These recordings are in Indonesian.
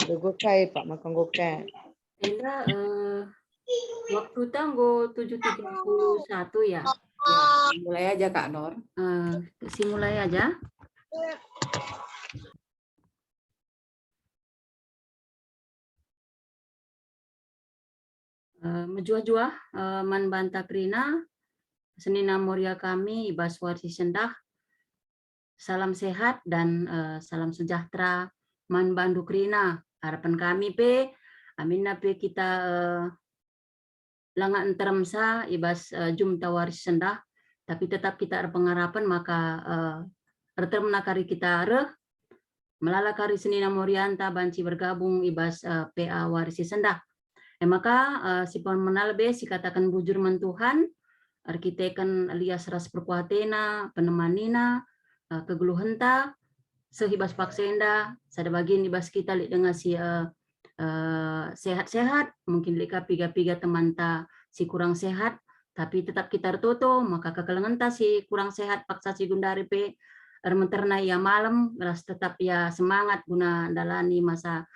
Gokai Pak, makan gokai. Enda waktu tanggal 7.31 ya. Ya, mulai aja Kak Nur. Simulai aja. Menjua-jua man banta krina senina muria kami ibas warsi sendah. Salam sehat dan salam sejahtera man bandu krina. Harapan kami pe amin pe kita langa enteremsa ibas jum tawaris sendah, tapi tetap kita ada pengharapan maka retem nakari kita melala kari senina morianta banci bergabung ibas PA warisi sendah. Maka si menalbe si katakan bujur men Tuhan, arkiteken alias ras perkuatena, penemanina, kegeluhenta, sehibas paksenda, sada bagian ibas kita li dengan si sehat-sehat, mungkin lika piga-piga teman ta si kurang sehat, tapi tetap kita toto, maka kekelengan ta si kurang sehat paksa si gundari pe menterna ya malam, ras tetap ya semangat guna dalani masa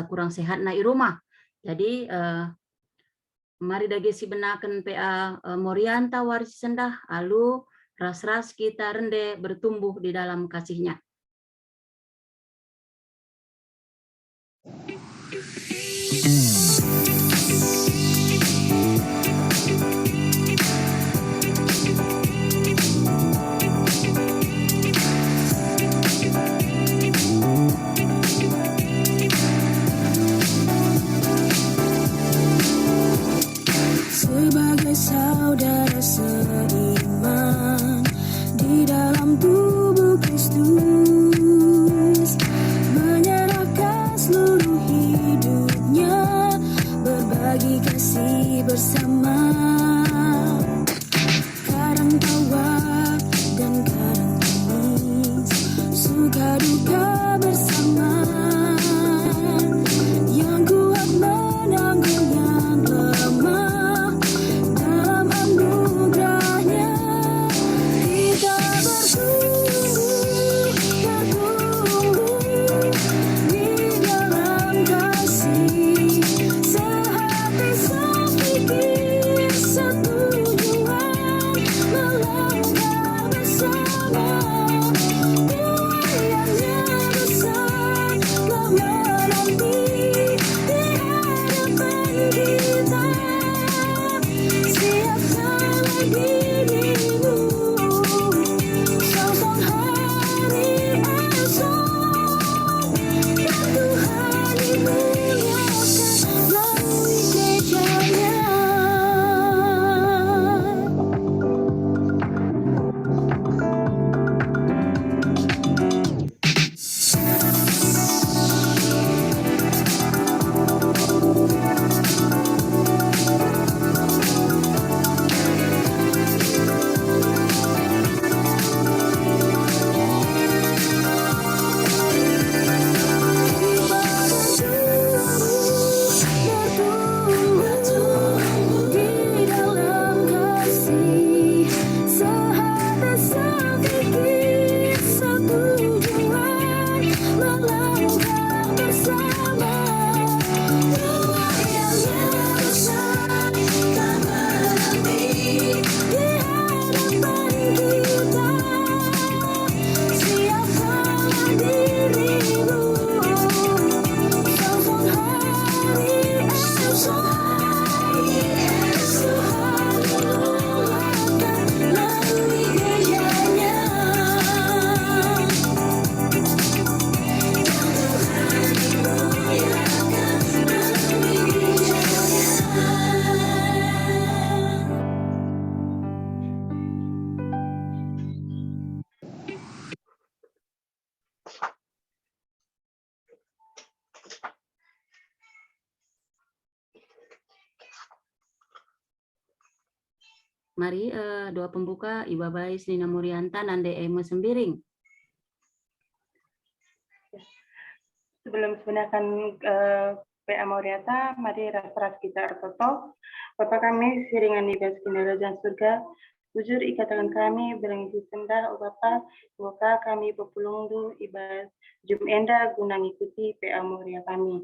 kurang sehat na i rumah. Jadi mari dagi si benakan PA Morianta waris sendah, alu ras-ras kita rende bertumbuh di dalam kasihnya. Sebagai saudara seiman di dalam tubuh Kristus, menyerahkan seluruh hidupnya, berbagi kasih bersama, kadang tawa dan kadang tangis, suka duka bersama, yang kuat menanggung yang lemah. Dalam anugerahnya kita bertumbuh di dalam kasih, sehati sepikir setujuan, melangkah bersama. Tuaiannya besar telah menanti di hadapan kita. Siapkanlah dirimu, sosok hari esok, dan Tuhan dimuliakan melalui gerejanya. Bertumbuh di dalam kasih, sehati sepikir setujuan, melangkah bersama. Tuaiannya besar tak menanti di hadapan kita. Siapkanlah dirimu, sosok hari esok, Tuhan dimuliakan melalui gerejanya. Tuhan dimuliakan melalui gerejanya. Mari doa pembuka Ibu Bayi Senina Morianta nande emo sembiring. Sebelum sebenarkan PA Morianta, mari ras-ras kita artoto. Bapa kami, siringan di kerajaan surga, Bujur ikatan kami berengsi sendah, o Bapa, semoga kami pepulungdu ibas jum enda guna ngikuti PA Moria kami.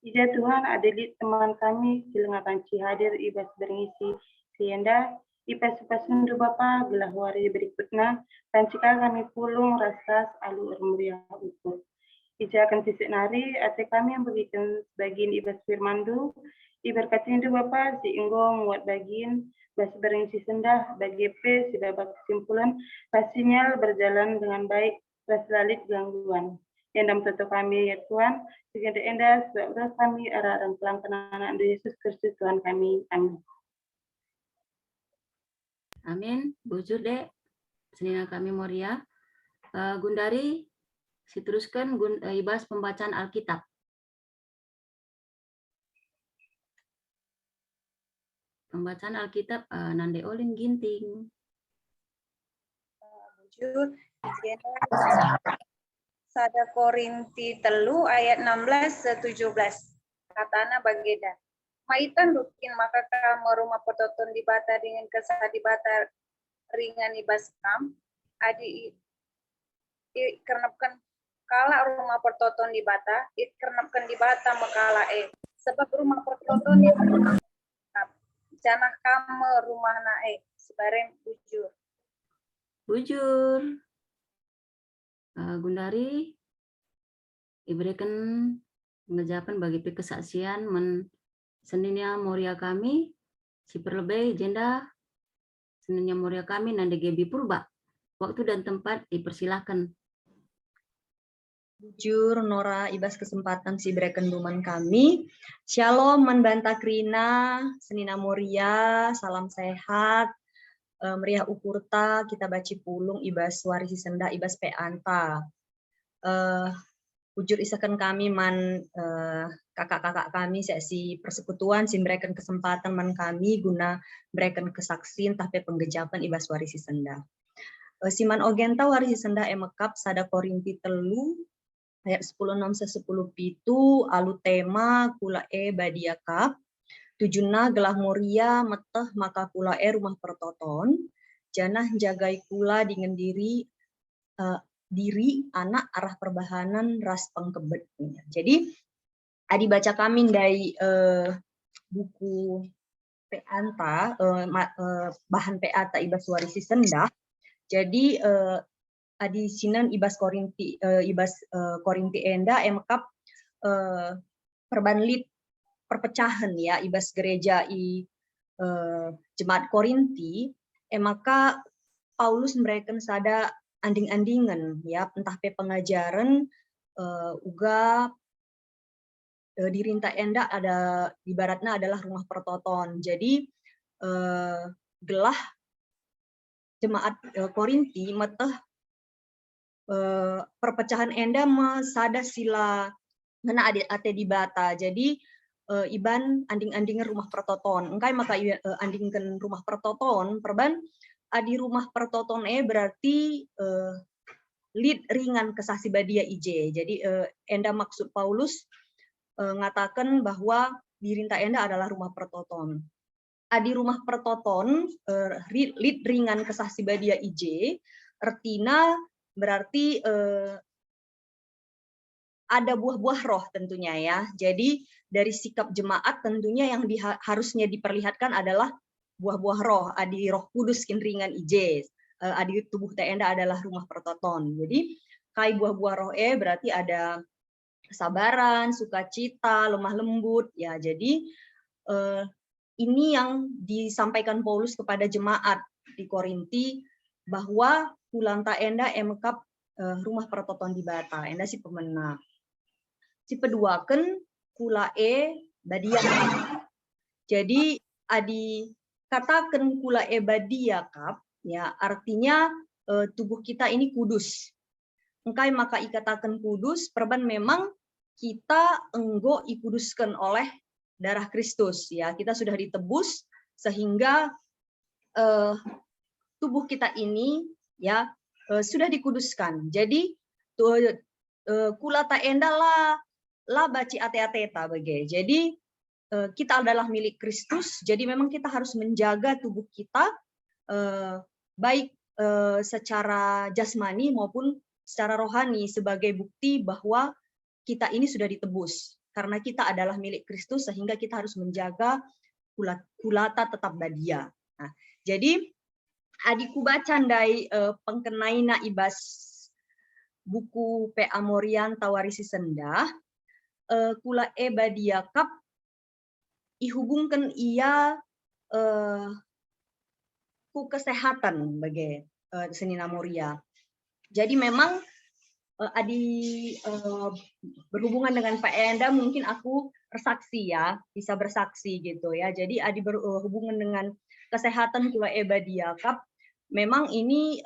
Ija Tuhan adelit teman kami silengapan hadir ibas berengisi sienda, ipas pasundu Bapa gelah wari berikutnya, pancika kami pulung rasas alu Moria ukur. Ija akan sisik nari, ate kami yang begitu bagian ibas firmandu, iberkatindu Bapa si inggo muat bagian, bas berengsi sendah bagi P si babak kesimpulan pastinya berjalan dengan baik selalit gangguan. Yang dalam satu kami ya Tuhan, sehingga endah sebab kami arah-arah pelangkenaan Yesus Kristus Tuhan kami. Amin. Amin. Bujur dek, senina kami Moria. Gundari, diteruskan ibas pembacaan Alkitab. Pembacaan Alkitab Nande Olin Ginting. Bujur, Sada Korinti telu ayat 16-17. Katana bageda. Maitan lukin maka kamu rumah pertoton dibata dengan kesah dibata ringan ibas kam. Adi ikernakan kala rumah pertoton dibata, ikernakan dibata makala sebab rumah pertoton dibata. Janah kamu rumah nae sebareng bujur. Bujur. Gundari diberikan pengejapan bagi kesaksian Seninnya Moria kami si perlebih jenda Seninnya Moria kami Nande Gebi Purba. Waktu dan tempat dipersilahkan. Bujur Nora ibas kesempatan si berikan duman kami. Shalom membanta Krina, Senina Moria, salam sehat. Meriah ukurta kita baci pulung ibas warisi senda ibas peanta. Bujur isakan kami kakak-kakak kami seksi persekutuan si berikan kesempatan kami guna berikan kesaksian tapi penggejapan ibas warisi senda. Siman ogenta warisi senda emekap Sada Korinti telu ayat 10:6-10 pitu alu tema kula badiakap tujuna gelah Moria meteh maka kula rumah pertoton janah jagai kula dengan diri anak arah perbahanan ras pengkebet. Jadi adi baca kami dari buku peanta bahan peata ibas warisi sendah. Jadi adi sinan ibas Korinti Korinti enda emkap perbanlit perpecahan ya ibas gereja jemaat Korinti maka Paulus memberikan sada anding-andingan ya entah pe pengajaran uga dirinta enda ada ibaratnya adalah rumah pertoton. Jadi gelah jemaat Korinti meteh perpecahan enda sada sila ngena ate dibata. Jadi iban anding-andingan rumah pertoton. Engkai maka andingkan rumah pertoton perban adi rumah pertoton berarti lead ringan kesasi badia ije. Jadi enda maksud Paulus ngatakan bahwa dirinta enda adalah rumah pertoton. Adi rumah pertoton lead ringan kesasi badia ije artinya berarti ada buah-buah roh tentunya ya. Jadi dari sikap jemaat tentunya yang harusnya diperlihatkan adalah buah-buah roh. Adi roh kudus ringan ije. Adi tubuh tenda adalah rumah pertoton. Jadi kai buah-buah roh berarti ada kesabaran, sukacita, lemah lembut ya. Jadi ini yang disampaikan Paulus kepada jemaat di Korinti bahwa kulanta enda emekap rumah pertoton di bata enda si pemena. Si peduaken kula badiakap. Jadi adi katakan kula badiakap ya artinya tubuh kita ini kudus. Engkai maka ikatakan kudus perban memang kita enggo ikuduskan oleh darah Kristus ya. Kita sudah ditebus sehingga tubuh kita ini ya sudah dikuduskan. Jadi kula ta enda la baci ate-ateta bagai. Jadi kita adalah milik Kristus. Jadi memang kita harus menjaga tubuh kita baik secara jasmani maupun secara rohani sebagai bukti bahwa kita ini sudah ditebus karena kita adalah milik Kristus sehingga kita harus menjaga kulata tetap badia. Nah, jadi adiku baca ndai pengkenai na ibas buku P.A. Morian Tawarisi Sendah kula badia kap ihubungkan ia ku kesehatan bagi Senina Moria. Jadi memang Adi berhubungan dengan Pak Enda mungkin aku bersaksi ya, bisa bersaksi gitu ya. Jadi Adi berhubungan dengan kesehatan kula badia kap. Memang ini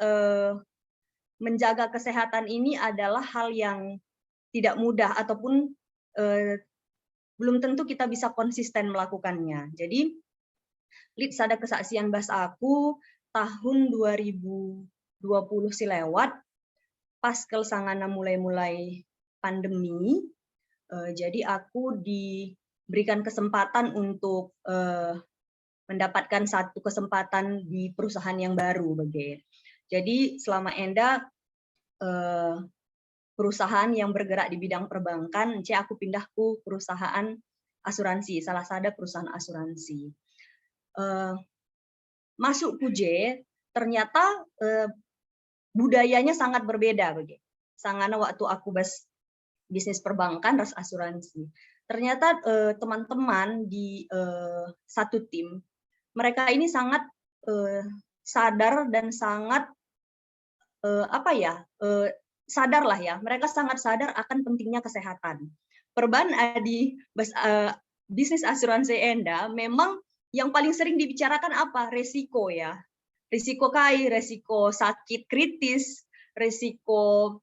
menjaga kesehatan ini adalah hal yang tidak mudah ataupun belum tentu kita bisa konsisten melakukannya. Jadi lid sada kesaksian bas aku tahun 2020 silewat pas sangana mulai pandemi. Jadi aku diberikan kesempatan untuk mendapatkan satu kesempatan di perusahaan yang baru begitu. Jadi selama Enda perusahaan yang bergerak di bidang perbankan, aku pindah ke perusahaan asuransi, salah satu perusahaan asuransi. Masuk Puje, ternyata budayanya sangat berbeda begitu. Sangana waktu aku bisnis perbankan, ras asuransi. Ternyata teman-teman di satu tim, mereka ini sangat sadar dan sangat sadarlah ya. Mereka sangat sadar akan pentingnya kesehatan. Perban di bisnis asuransi Enda memang yang paling sering dibicarakan apa? Resiko ya. Risiko resiko sakit kritis, risiko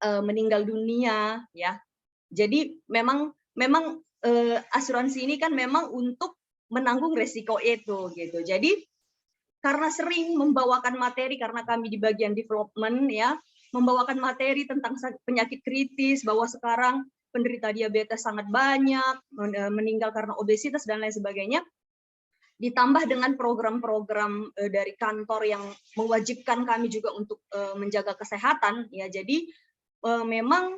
meninggal dunia ya. Jadi memang asuransi ini kan memang untuk menanggung resiko itu gitu. Jadi karena sering membawakan materi karena kami di bagian development ya, membawakan materi tentang penyakit kritis bahwa sekarang penderita diabetes sangat banyak, meninggal karena obesitas dan lain sebagainya. Ditambah dengan program-program dari kantor yang mewajibkan kami juga untuk menjaga kesehatan ya, jadi memang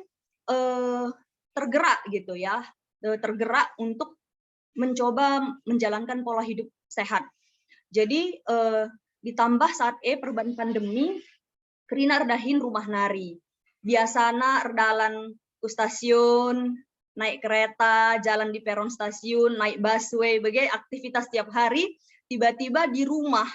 tergerak gitu ya, tergerak untuk mencoba menjalankan pola hidup sehat. Jadi ditambah saat perban pandemi kerina erdahin rumah nari, biasana erdalan ke stasiun, naik kereta, jalan di peron stasiun, naik busway, bagai aktivitas tiap hari, tiba-tiba di rumah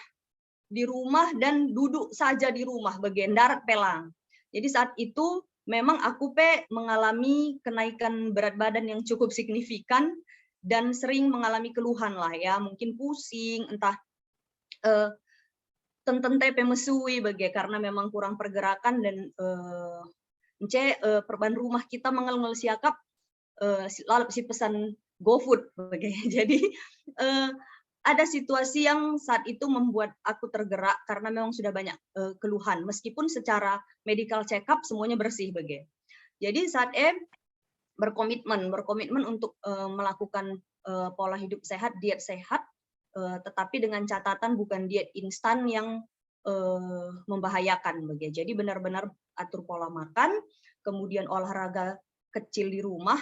dan duduk saja di rumah, bagian darat pelang. Jadi saat itu memang aku mengalami kenaikan berat badan yang cukup signifikan dan sering mengalami keluhan lah ya, mungkin pusing, entah tenten mesui bagai karena memang kurang pergerakan dan perban rumah kita mengal siakap lalu si pesan GoFood bagai. Jadi ada situasi yang saat itu membuat aku tergerak karena memang sudah banyak keluhan meskipun secara medical check up semuanya bersih bagai. Jadi saat berkomitmen untuk melakukan pola hidup sehat, diet sehat, tetapi dengan catatan bukan diet instan yang membahayakan bagai. Jadi benar-benar atur pola makan, kemudian olahraga kecil di rumah,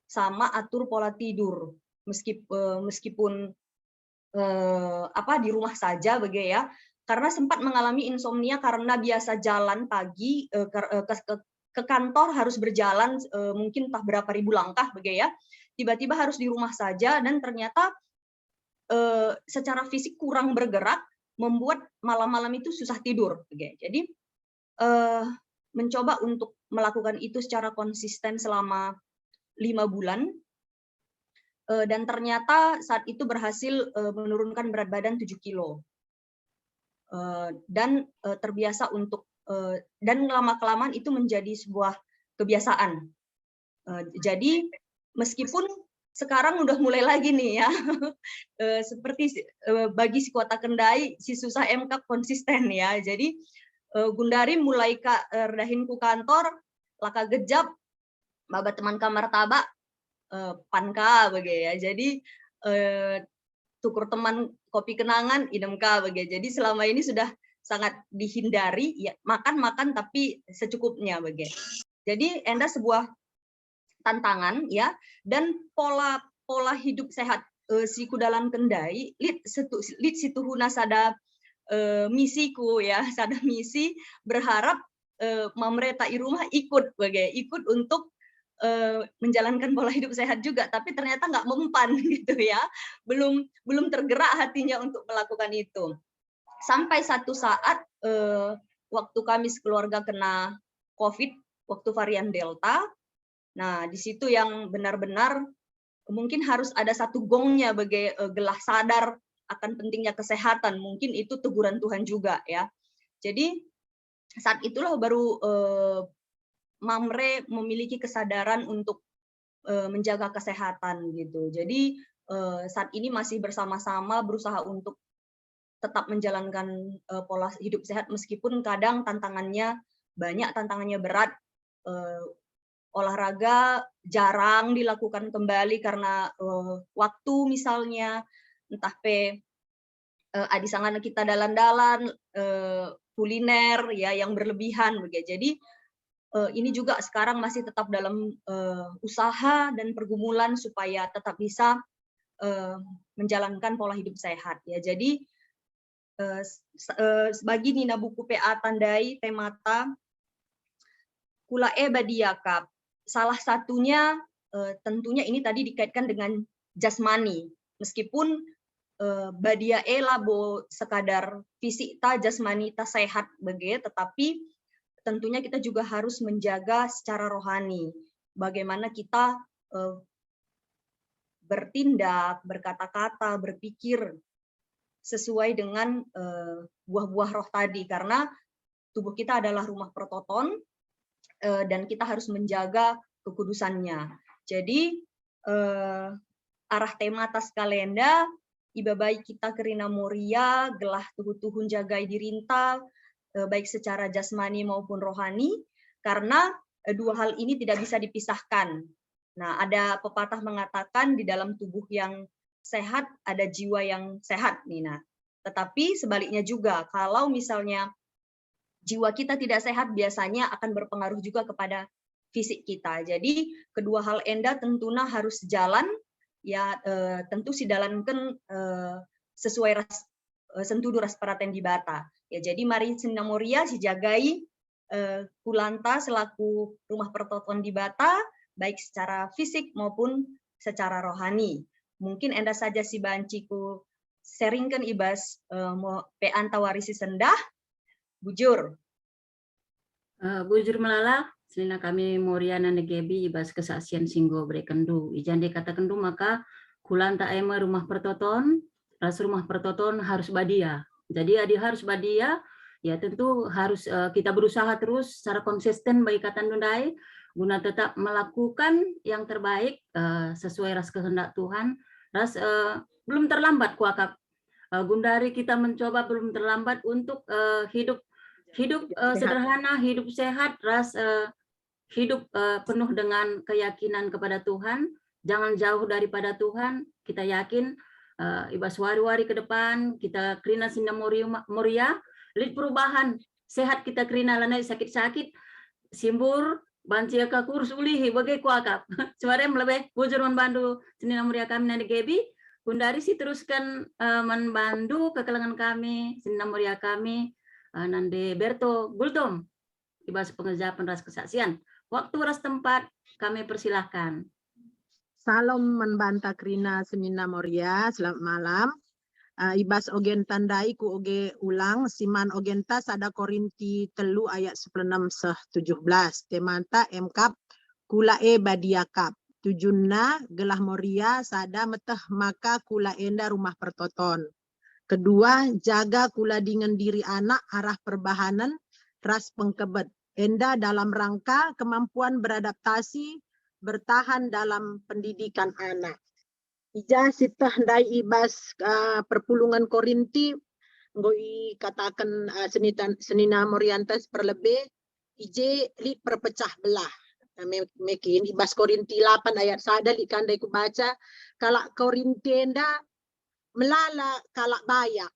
sama atur pola tidur meskipun di rumah saja bagai ya, karena sempat mengalami insomnia karena biasa jalan pagi ke kantor harus berjalan mungkin entah berapa ribu langkah bagai ya, tiba-tiba harus di rumah saja dan ternyata secara fisik kurang bergerak membuat malam-malam itu susah tidur bagai. Jadi mencoba untuk melakukan itu secara konsisten selama 5 bulan dan ternyata saat itu berhasil menurunkan berat badan 7 kilo dan terbiasa untuk dan lama-kelamaan itu menjadi sebuah kebiasaan. Jadi meskipun sekarang udah mulai lagi nih ya, seperti bagi si Kota Kendai si susah MK konsisten ya. Jadi Gundari mulai erdahin ku kantor laka gejap babat teman kamar tabak panka bagai ya. Jadi tukur teman kopi kenangan idem ka bagi. Jadi selama ini sudah sangat dihindari, ya makan tapi secukupnya bagi. Jadi enda sebuah tantangan ya, dan pola hidup sehat si kudalan kendai lit situhuna sada misiku ya, sada misi berharap pemerintah rumah ikut untuk menjalankan pola hidup sehat juga, tapi ternyata nggak mempan gitu ya, belum tergerak hatinya untuk melakukan itu. Sampai satu saat waktu kami sekeluarga kena COVID, waktu varian Delta, nah di situ yang benar-benar mungkin harus ada satu gongnya bagi gelah sadar akan pentingnya kesehatan, mungkin itu teguran Tuhan juga ya. Jadi saat itulah baru Mamre memiliki kesadaran untuk menjaga kesehatan gitu. Jadi saat ini masih bersama-sama berusaha untuk tetap menjalankan pola hidup sehat meskipun kadang tantangannya banyak, tantangannya berat. Olahraga jarang dilakukan kembali karena waktu misalnya, entah adi sangan kita dalan-dalan kuliner ya yang berlebihan begitu. Jadi ini juga sekarang masih tetap dalam usaha dan pergumulan supaya tetap bisa menjalankan pola hidup sehat ya. Jadi bagi Nina buku PA tandai temata kula badiakap, salah satunya tentunya ini tadi dikaitkan dengan jasmani, meskipun badia labo sekadar fisik ta jasmani ta sehat begitu, tetapi tentunya kita juga harus menjaga secara rohani bagaimana kita bertindak, berkata-kata, berpikir sesuai dengan buah-buah roh tadi, karena tubuh kita adalah rumah pertoton dan kita harus menjaga kekudusannya. Jadi arah tema atas kalenda iba baik kita kerina moria gelah tuhu-tuhun jagai dirinta baik secara jasmani maupun rohani, karena dua hal ini tidak bisa dipisahkan. Nah, ada pepatah mengatakan di dalam tubuh yang sehat ada jiwa yang sehat, Nina. Tetapi sebaliknya juga, kalau misalnya jiwa kita tidak sehat, biasanya akan berpengaruh juga kepada fisik kita. Jadi kedua hal enda tentunya harus jalan, ya tentu sidalankan sesuai sentudu ras paraten di bata. Ya jadi mari sinamoria sijagai kulanta selaku rumah pertoton di bata, baik secara fisik maupun secara rohani. Mungkin enda saja si banciku sharingkan ibas pe antawarisi sendah bujur. Bujur melala, selina kami Moriana Negebi ibas kesaksian singgo brekendu. Ijan kata kendu maka kulanta ema rumah pertoton, ras rumah pertoton harus badia. Jadi adi harus badia, ya tentu harus kita berusaha terus secara konsisten bagi kata Nundai guna tetap melakukan yang terbaik sesuai ras kehendak Tuhan. Ras belum terlambat kuakap. Gundari kita mencoba belum terlambat untuk hidup sederhana, hidup sehat, ras hidup penuh dengan keyakinan kepada Tuhan, jangan jauh daripada Tuhan. Kita yakin ibas wari-wari ke depan kita krina sinda moria, lid perubahan sehat kita krina lanai sakit-sakit simbur bancia ka kurus ulihi bagai kuakap. Suara melebih bujur membantu sinda moria kami nadi gebi. Gundari si teruskan membantu kekelangan kami, sinda moria kami, nande Berto Guldom, ibas pengejapan ras kesaksian. Waktu ras tempat kami persilahkan. Salam membanta krina senina moria, selamat malam. Ibas ogen tandai ku oge ulang, siman ogenta sada Korinti 3 ayat 16-17. Temanta emkap kula badiakap. Tujunna gelah moria sada meteh maka kula enda rumah pertoton. Kedua, jaga kula dengan diri anak arah perbahanan ras pengkebet. Enda dalam rangka kemampuan beradaptasi bertahan dalam pendidikan anak. Ija sitah dai ibas perpulungan Korinti ngoi katakan senina Moriantes perlebih ije li perpecah belah. Mekin ibas Korinti 8 ayat sada li kandai ku baca kalau Korinti enda melala kalak bayak,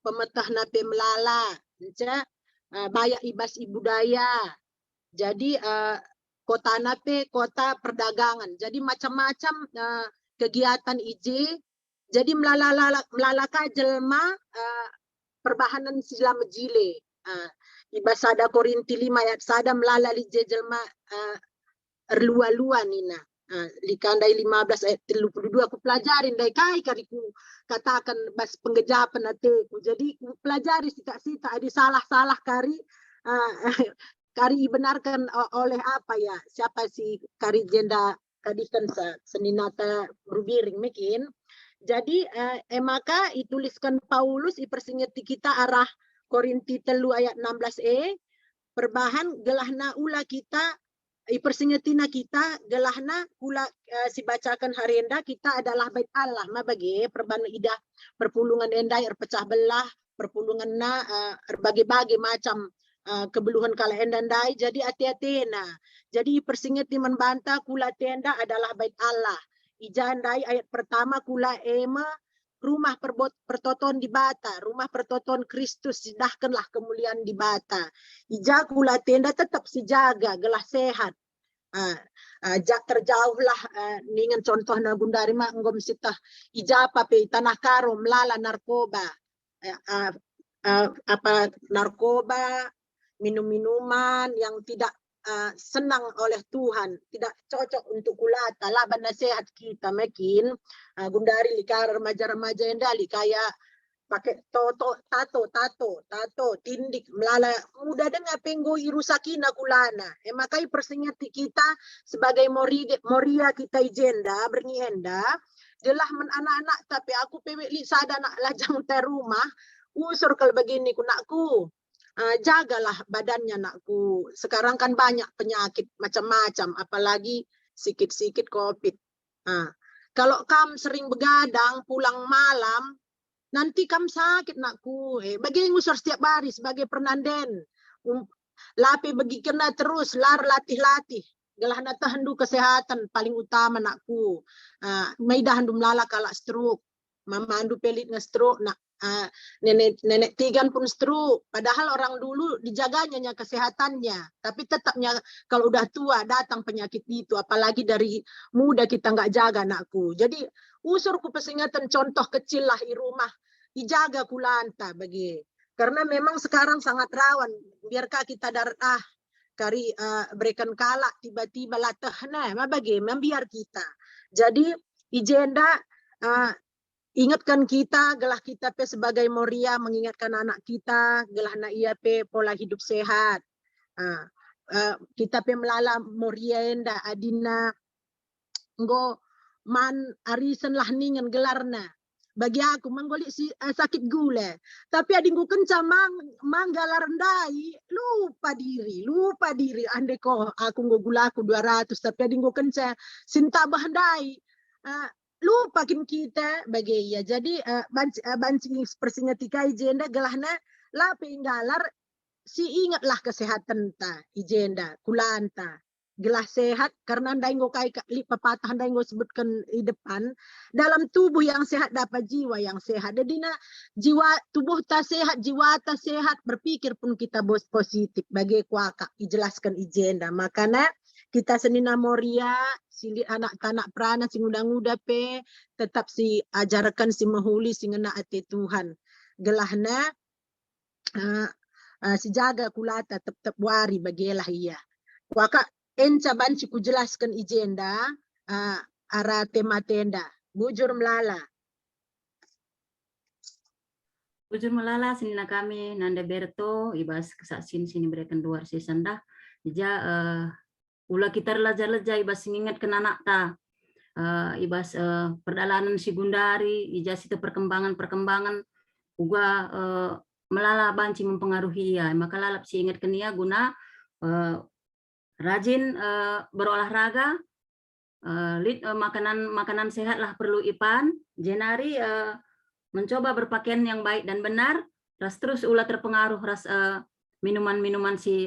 pemetah nape melala, bayak ibas budaya. Jadi kota nape kota perdagangan. Jadi macam-macam kegiatan IJ. Jadi melalaka jelma perbahanan sila mejile. Ibas sada Korinti 5 ayat sada melala lije jelma erlua-lua nina. Likandai 15 ayat 32 aku pelajarin dai kai kariku katakan bas penggejapan ateku. Jadi ku pelajari sita-sita ada salah-salah kari kari benarkan oleh apa ya? Siapa si kari jenda kadikan seninata rubiring mungkin. Jadi maka dituliskan Paulus ipersingeti kita arah Korinti 3 ayat 16e perbahan gelahna ula kita ipersingetina kita gelahna kula si bacakan harenda kita adalah bait Allah mabage perban idah perpulungan endai pecah belah perpulungan na berbagai-bagai macam kebeluhan kala endandai jadi hati-hati nah jadi persingeti membantah kula tenda adalah bait Allah ijandai ayat pertama kula ema rumah pertoton di bata rumah pertoton Kristus sidahkanlah kemuliaan di bata ija kula tenda tetap sijaga gelah sehat terjauhlah ningan contoh na gundari mak ngom sitah ija pape tanah karo melala narkoba apa narkoba minum-minuman yang tidak senang oleh Tuhan, tidak cocok untuk kulata, laban nasihat kita makin gundari likar remaja-remaja yang dali kayak pakai tato, tindik, melala muda dengan penggo irusakina kulana. Makai persingati kita sebagai moria kita ijenda, bernienda, jelah men anak-anak tapi aku pewek sada nak lajang te rumah, usur kalau begini kunakku. Jagalah badannya nakku. Sekarang kan banyak penyakit macam-macam, apalagi sikit-sikit COVID. Kalau kamu sering begadang, pulang malam, nanti kamu sakit nakku. Bagi ngusur setiap hari sebagai penanden. Lapi bagi kena terus, latih-latih. Gelah na tahandu kesehatan paling utama nakku. Maidah handu melala kalak stroke. Mama andu pelit nge stroke nak. Nenek tigan pun stroke, padahal orang dulu dijaganya kesehatannya, tapi tetapnya kalau udah tua datang penyakit itu, apalagi dari muda kita nggak jaga anakku. Jadi usurku pesingatan contoh kecil lah di rumah, dijaga kulanta bagi, karena memang sekarang sangat rawan. Biarkah kita darat kari berikan kalak tiba-tiba latahna, bagi membiar kita. Jadi ijenda ingatkan kita, gelah kita pe sebagai moria mengingatkan anak kita, gelah na ia pe pola hidup sehat. Kita pe melala moria enda adina nggo man arisan lah ningan gelarna. Bagi aku manggolik si sakit gula, tapi adingku kenca manggalar rendai lupa diri. Ande ko aku nggo gula aku 200 tapi adingku kenca sinta bahandai. Lupakin kita bagi ya jadi bancing persingati ijenda gelahna lape inggalar si ingatlah kesehatan ta ijenda kulanta gelah sehat karena ndaingo kai pepatah ndaingo sebutkan di depan dalam tubuh yang sehat dapat jiwa yang sehat jadi jiwa tubuh ta sehat jiwa ta sehat berpikir pun kita positif bagi kuaka dijelaskan ijenda makanya kita senina moria si anak-anak perana si nguda-nguda pe tetap si ajarkan si mahuli si ngena ate Tuhan gelahna si jaga kulata tetap wari bagelah iya waka enca banci ku jelaskan ijenda ara tema tenda bujur melala senina kami Nanda Berto ibas kesaksian sini berikan luar sisanda ija ula kita leja-leja ibas mengingat anak ta ibas perdalanan si gundari ija situ perkembangan uga melala banci mempengaruhi ya maka lalap si ingat kenia guna rajin berolahraga makanan sehat lah perlu ipan jenari mencoba berpakaian yang baik dan benar terus ulah terpengaruh minuman-minuman si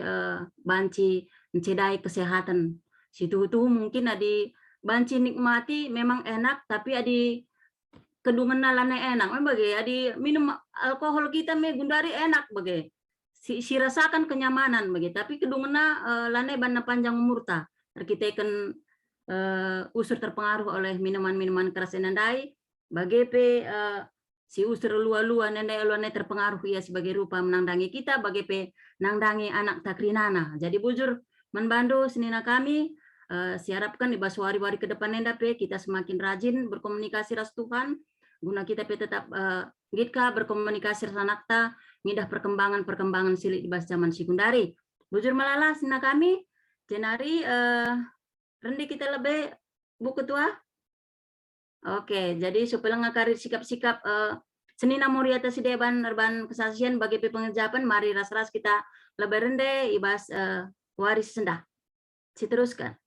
banci mencedai kesehatan situ mungkin adi banci nikmati memang enak tapi adi kedungan lanai enak, bagi adi minum alkohol kita me gundari enak bagi. Si rasakan kenyamanan bagi, tapi kedungan lanai bana panjang umurta. Kita kan usur terpengaruh oleh minuman-minuman keras enandai, bagi si usur lua-lua nendai terpengaruh ia sebagai rupa menangdangi kita, bagi nangdangi anak takrinana. Jadi bujur menbantu senina kami, siharapkan di wari-wari ke depan nenda kita semakin rajin berkomunikasi ras Tuhan, guna kita tetap gitka berkomunikasi ranakta, ngidah perkembangan silik di bas zaman sekundari. Bujur melala senina kami, jenari rendi kita lebih Bu Ketua. Oke, jadi supaya ngakari sikap-sikap senina muria tasideban erban kesaksian bagi pengerjaan, mari ras-ras kita lebih rende ibas waris sendah. Diteruskan.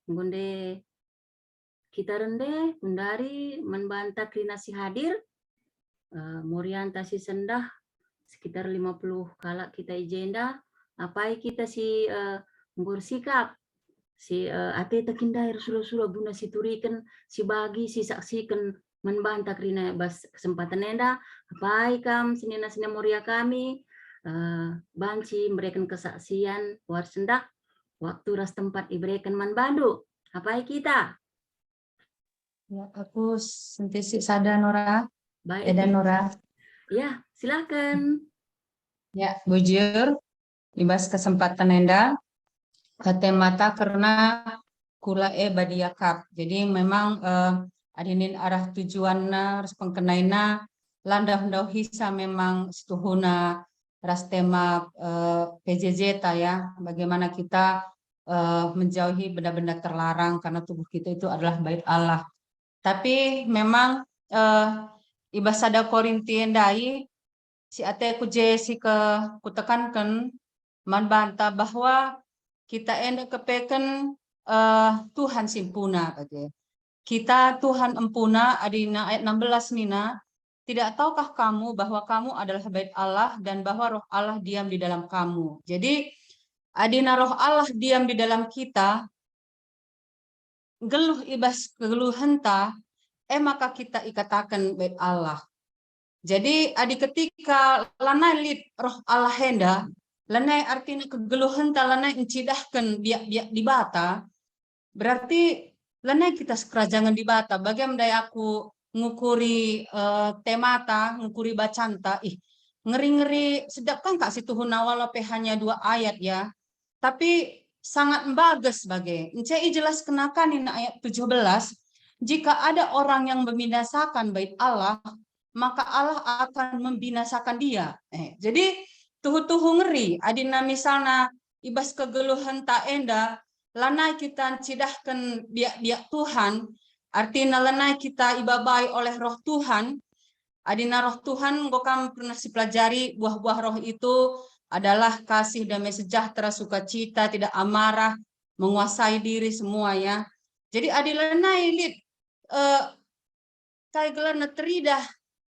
Gunde kita rende gundari membantah klinasi hadir Morianta si sendah sekitar 50 kala kita ijenda apai kita si bersikap si ate tekindair sura-sura bunda si turiken si bagi si saksikan membantah klina bas kesempatan enda apai kam senina moria kami banci memberikan kesaksian war sendak waktu ras tempat diberikan manbandu apa kita ya aku sentisi sada Nora baik dan Nora ya silakan ya bujur ibas kesempatan enda kate mata karena kula badiakap jadi memang adinin arah tujuanna harus pengkenaina landah hisa memang setuhuna ras tema PJJ ya bagaimana kita menjauhi benda-benda terlarang karena tubuh kita itu adalah bait Allah. Tapi memang ibas sada Korinti endai si ate kuje si kutekankan manbanta bahwa kita enda kepeken Tuhan simpuna bagi. Kita Tuhan empuna adina ayat 16 nina. Tidak tahukah kamu bahwa kamu adalah bait Allah dan bahwa roh Allah diam di dalam kamu. Jadi adina roh Allah diam di dalam kita, geluh ibas geluh henta, maka kita ikatakan bait Allah. Jadi adi ketika lanai lit roh Allah henda, lanai artinya kegeluh henta, lanai encidahkan biak-biak di bata, berarti lanai kita sekerajangan di bata. Bagaimana aku ngukuri temata, ngukuri bacanta, ngeri-ngeri sedap kan Kak Situhuna walaupun hanya 2 ayat ya. Tapi sangat bagus bagai. Encai jelas kenakan ini ayat 17, jika ada orang yang membinasakan bait Allah, maka Allah akan membinasakan dia. Jadi tuhu-tuhu ngeri, adina misalnya ibas kegeluhan tak enda, lanai kita cidahkan biak-biak Tuhan, artinya lanai kita ibabai oleh roh Tuhan, adina roh Tuhan, gokam pernah pelajari buah-buah roh itu adalah kasih, damai sejahtera, sukacita, tidak amarah, menguasai diri semua ya. Jadi adilanai lid kayak gelarna teridah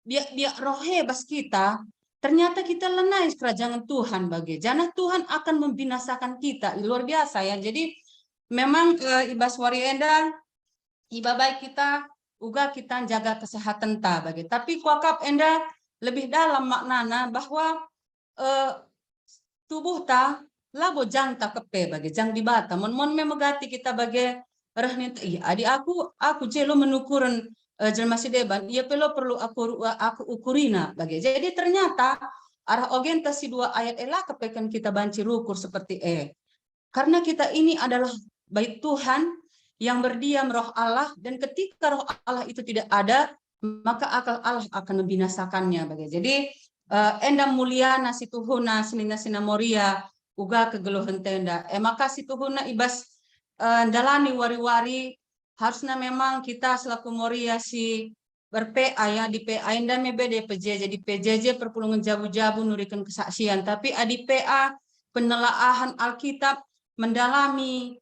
biak rohe bas kita, ternyata kita lenai kerajaan Tuhan bagi. Jana Tuhan akan membinasakan kita, luar biasa ya. Jadi memang ibas warienda iba baik kita uga kita jaga kesehatan ta bagi. Tapi kuakap enda lebih dalam maknana bahwa tubuh ta lago jang ta kepe bagi jang dibata mon memegati kita bagi rahni adi aku jelo menukuran jelma sideban ia perlu aku ukurina bagi. Jadi ternyata arah orientasi 2 ayat elah kepekan kita banci rukur seperti karena kita ini adalah bait Tuhan yang berdiam roh Allah, dan ketika roh Allah itu tidak ada maka akal Allah akan membinasakannya bagi. Jadi endam mulia nasi tuhuna senina sinamoria uga kegeluhan tenda. Maka situhuna ibas dalani wari-wari harusnya memang kita selaku moria si berPA ya di PA dan mebede PJJ di PJJ perpulungan jabu-jabu nurikan kesaksian, tapi adi PA penelaahan Alkitab mendalami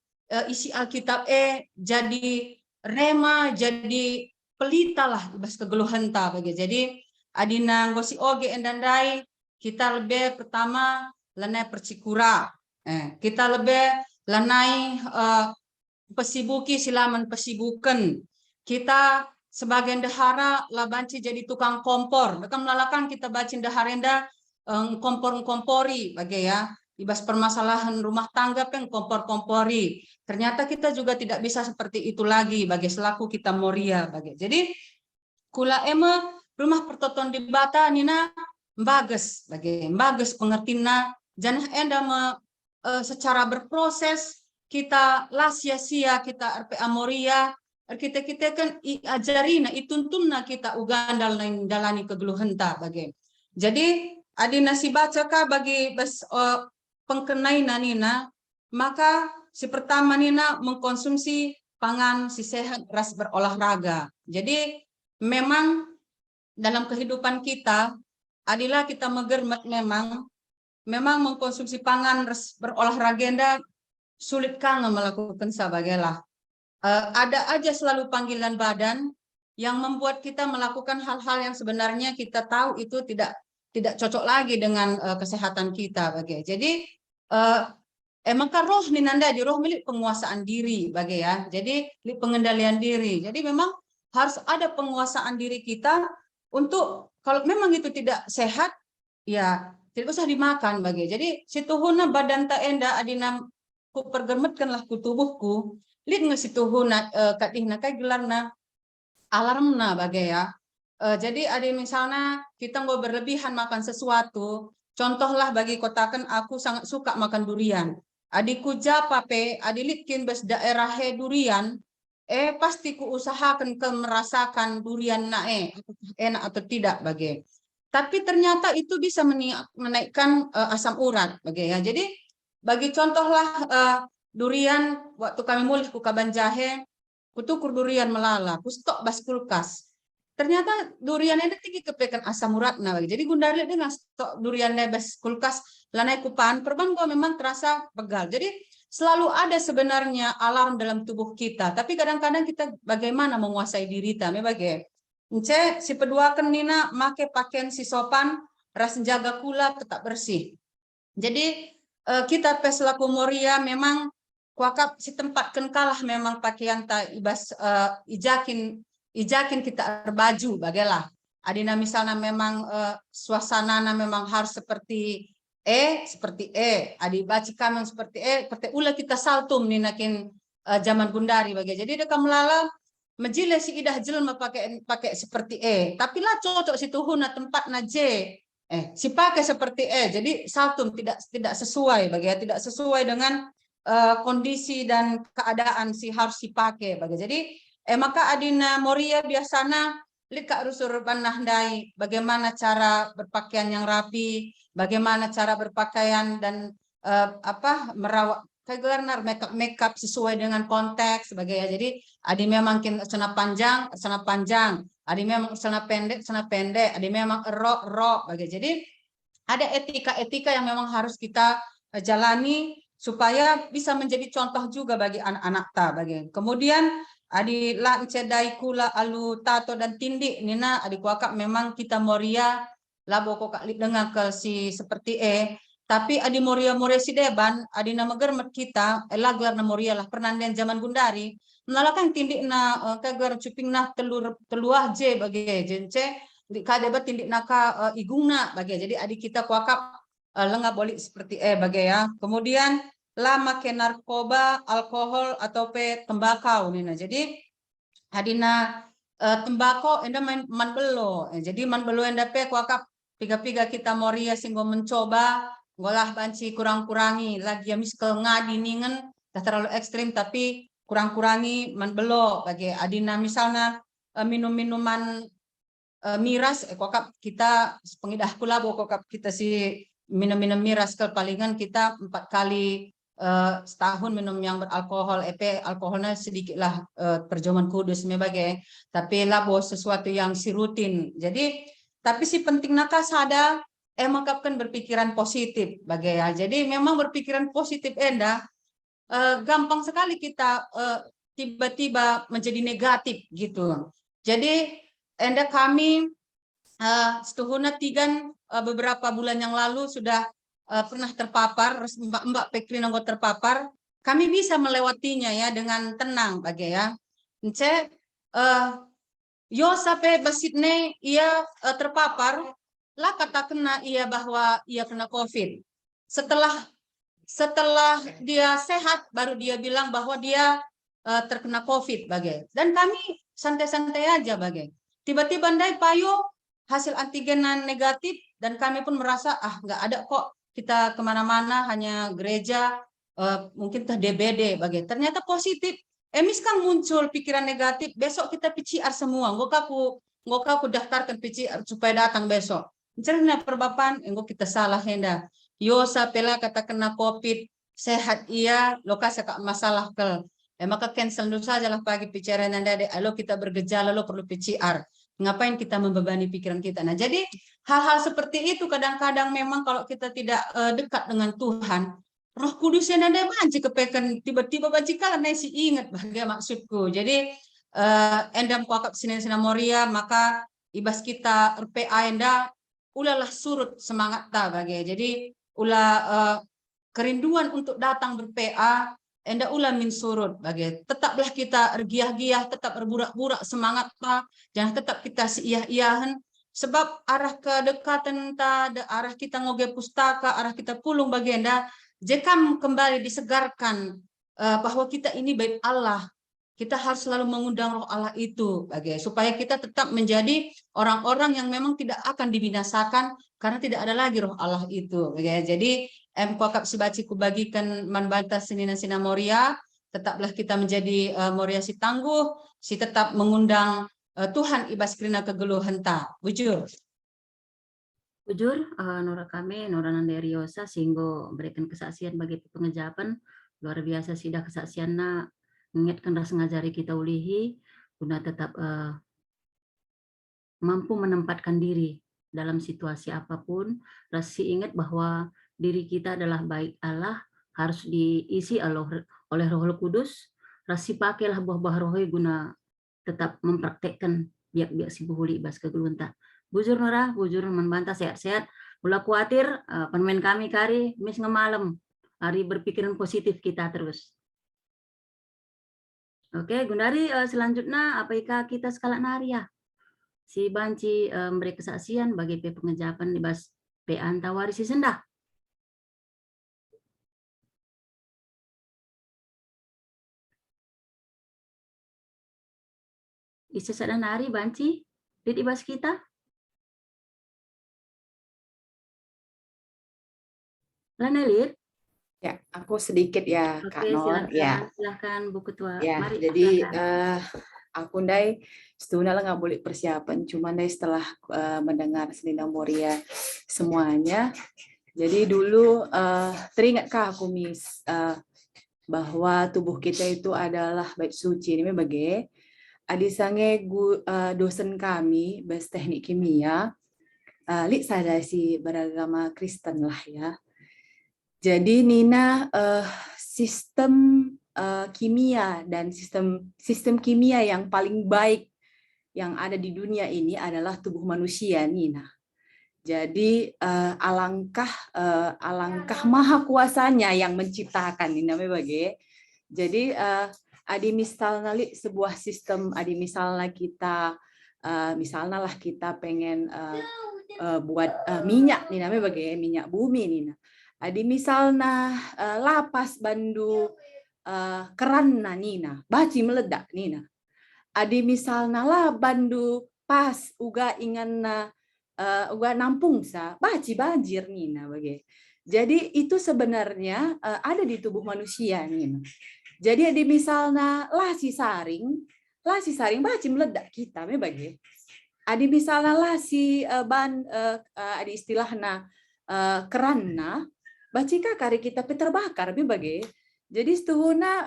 isi Alkitab jadi rema jadi pelita lah ibas kegeluhan ta bagi. Jadi adina gosi oge endandai kita lebih pertama lenai percikura, kita lebih lenai pesibuki silaman pesibukan, kita sebagai dahara labanci jadi tukang kompor, dekam lalakan kita bacin daharenda kompor-kompori bagi ya, ibas permasalahan rumah tangga peng kompor-kompori. Ternyata kita juga tidak bisa seperti itu lagi bagi selaku kita moria bagi. Jadi kula rumah pertoton di Bata nina bagus bagi bagus pengertina janah enda secara berproses kita lah sia-sia kita RPA moria kita kan ajarina ituntunna kita ugandal nang dalani kegeluhenta bagi. Jadi adina si baca ka bagi bas pengkenai nina maka si pertama nina mengkonsumsi pangan si sehat ras berolahraga. Jadi memang dalam kehidupan kita adalah kita megermet memang mengkonsumsi pangan ras berolahraga sulit kan melakukan sebagailah. Ada aja selalu panggilan badan yang membuat kita melakukan hal-hal yang sebenarnya kita tahu itu tidak cocok lagi dengan kesehatan kita bagi. Jadi maka roh ni nanda di roh milik penguasaan diri bagi ya. Jadi pengendalian diri. Jadi memang harus ada penguasaan diri kita untuk kalau memang itu tidak sehat ya tidak usah dimakan bagi. Jadi situhuna badan ta enda adina ku pergemetkanlah ku tubuhku lid ngesituhuna kadihna kai gelarna alarmna bagi ya. Jadi ada misalnya kita mau berlebihan makan sesuatu, contohlah bagi kotakan aku sangat suka makan durian. Adikku japape, adilitkin bes daerah durian, pasti ku usahakan ke merasakan durian enak atau tidak bagi. Tapi ternyata itu bisa menaikkan asam urat bagi ya. Jadi bagi contohlah durian waktu kami mulih ku kaban jahe, kutukur durian melala, ku stok bas kulkas. Ternyata durian ini tinggi kepekan asam uratna bagi. Jadi gundari dengan stok durian bas kulkas lanai kupan perban gua memang terasa pegal. Jadi selalu ada sebenarnya alarm dalam tubuh kita. Tapi kadang-kadang kita bagaimana menguasai diri kita, bagi. Ence si peduakan nina make pakaian si sopan, ras jaga kula tetap bersih. Jadi kita peslaku moria memang kuakap si tempat kenkalah memang pakaian ta ibas ijakin kita berbaju bagalah. Adina misalnya memang suasanana memang harus seperti adi baci kamen seperti ulah kita saltum ninakin zaman gundari bagi. Jadi dekam lala Majile si idah jelma pakai seperti tapi lah cocok si tuhuna tempat na J. Si pakai seperti jadi saltum tidak sesuai tidak sesuai dengan kondisi dan keadaan si harus dipakai jadi maka adina Moria biasanya lika rusur banahdai bagaimana cara berpakaian yang rapi, bagaimana cara berpakaian dan merawat kayak makeup sesuai dengan konteks sebagai jadi adi memang celana panjang, adi memang celana pendek, adi memang rok bagai jadi ada etika yang memang harus kita jalani supaya bisa menjadi contoh juga bagi anak-anak ta bagi kemudian adi lancedai kula alu tato dan tindik nina adi kuakak memang kita Moria labo kokak dengan ke si seperti tapi adi Moria si deban adi nama germet kita laglar na Moria lah pernandian zaman Gundari menalakan tindik na kagar cuping na teluah J bagi jence di kadebat tindik naka igungna bagi jadi adik kita kuakap lengah bolik seperti bagi ya kemudian lama ke narkoba alkohol atau tembakau nina jadi adina tembakau enda man belo jadi man belo enda kuakap piga-piga kita Moria singgo mencoba ngolah banci kurang-kurangi lagi amis ke ngadi ningen tak terlalu ekstrim tapi kurang-kurangi man belo bagi adina misalnya minum-minuman miras kokap kita pengidah kula kokap kita si minum-minum miras ke palingan kita 4 kali setahun minum yang beralkohol alkoholnya sedikit lah perjamuan kudus sebagai tapi labo sesuatu yang si rutin jadi tapi si penting naka sada mengungkapkan berpikiran positif bagai ya jadi memang berpikiran positif gampang sekali kita tiba-tiba menjadi negatif gitu jadi kami setuhuna tigan beberapa bulan yang lalu sudah pernah terpapar mbak Pekri nonggo terpapar kami bisa melewatinya ya dengan tenang bagai ya yo sampai basitne ia terpapar lah kata kena ia bahwa ia kena COVID setelah dia sehat baru dia bilang bahwa dia terkena COVID bagai dan kami santai-santai aja bagai tiba-tiba ndai payo hasil antigenan negatif dan kami pun merasa nggak ada kok kita kemana-mana hanya gereja mungkin DBD bagai ternyata positif emis kan muncul pikiran negatif besok kita PCR semua nggak aku daftarkan PCR supaya datang besok cerna perbapan enggak kita salah henda yosa pela kata kena COVID sehat iya lokasi masalah ke maka cancel dulu saja lah pagi PCR nanda alo kita bergejala lo perlu PCR ngapain kita membebani pikiran kita nah jadi hal-hal seperti itu kadang-kadang memang kalau kita tidak dekat dengan Tuhan Roh Kudus yang nanda banci kepekan tiba-tiba banci kalah nasi ingat bagaimana maksudku jadi endam kuakap Sina Moria maka ibas kita RPA enda ulalah surut semangat ta bagai jadi ulah kerinduan untuk datang ber-PA enda ulah min surut bagai tetaplah kita ergiah-giah tetap berburak-burak semangat ta jangan tetap kita siiyah-iyahan sebab arah kedekatan ta arah kita ngoge pustaka arah kita pulung bagi enda jekam kembali disegarkan bahwa kita ini bait Allah kita harus selalu mengundang roh Allah itu bagai supaya kita tetap menjadi orang-orang yang memang tidak akan dibinasakan karena tidak ada lagi roh Allah itu bagai jadi kuakap sebaci kubagikan manbanta Sina Moria tetaplah kita menjadi Moria si tangguh si tetap mengundang Tuhan ibas krina kegeluhan ta bujur Nora kami Nora Nanderiosa sehingga berikan kesaksian bagi pengejapan luar biasa sidah kesaksianna mengingatkan rasa ngajari kita ulihi guna tetap mampu menempatkan diri dalam situasi apapun rasa ingat bahwa diri kita adalah baik Allah harus diisi oleh Roh Kudus rasa pakailah buah-buah roh guna tetap mempraktekkan biak-biak si buhuli bas kegelunta bujur Nora bujur membantah sehat-sehat ulah khawatir penmen kami kari mis ngemalam hari berpikiran positif kita terus. Oke, Gundari selanjutnya apakah kita skala naria? Si banci memberi kesaksian bagi pengejapan di bas PA si sendah. Bisa sadanari banci di ibas kita. Lanelit. Ya, aku sedikit ya, Kak Oke, Nor. silakan, Ya, silakan Bu Ketua. ya. Mari, Jadi silakan. aku ndai setunda nggak boleh persiapan, cuma ndai setelah mendengar Selina Moria semuanya. Jadi dulu teringatkah aku Miss bahwa tubuh kita itu adalah bait suci ini bagi adisange dosen kami bes teknik kimia lik sadasi beragama Kristen lah ya. Jadi Nina sistem kimia dan sistem kimia yang paling baik yang ada di dunia ini adalah tubuh manusia, Nina. Jadi alangkah maha kuasanya yang menciptakan, Nina bagi. Jadi adi misalnya sebuah sistem, adi misalnya kita misalnya lah kita pengen buat minyak, Nina bagi minyak bumi, Nina. Adi misalnya lapas bandu keran Nina, baci meledak Nina. Adi misalnya lah bandu pas uga ingan uga nampung sa, baci banjir Nina bagi. Jadi itu sebenarnya ada di tubuh manusia Nina. Jadi adi misalnya lasi saring baci meledak kita bagi. Adi misalnya lasi adi istilahna keranna bacika kari kita terbakar bagi. Jadi setuhuna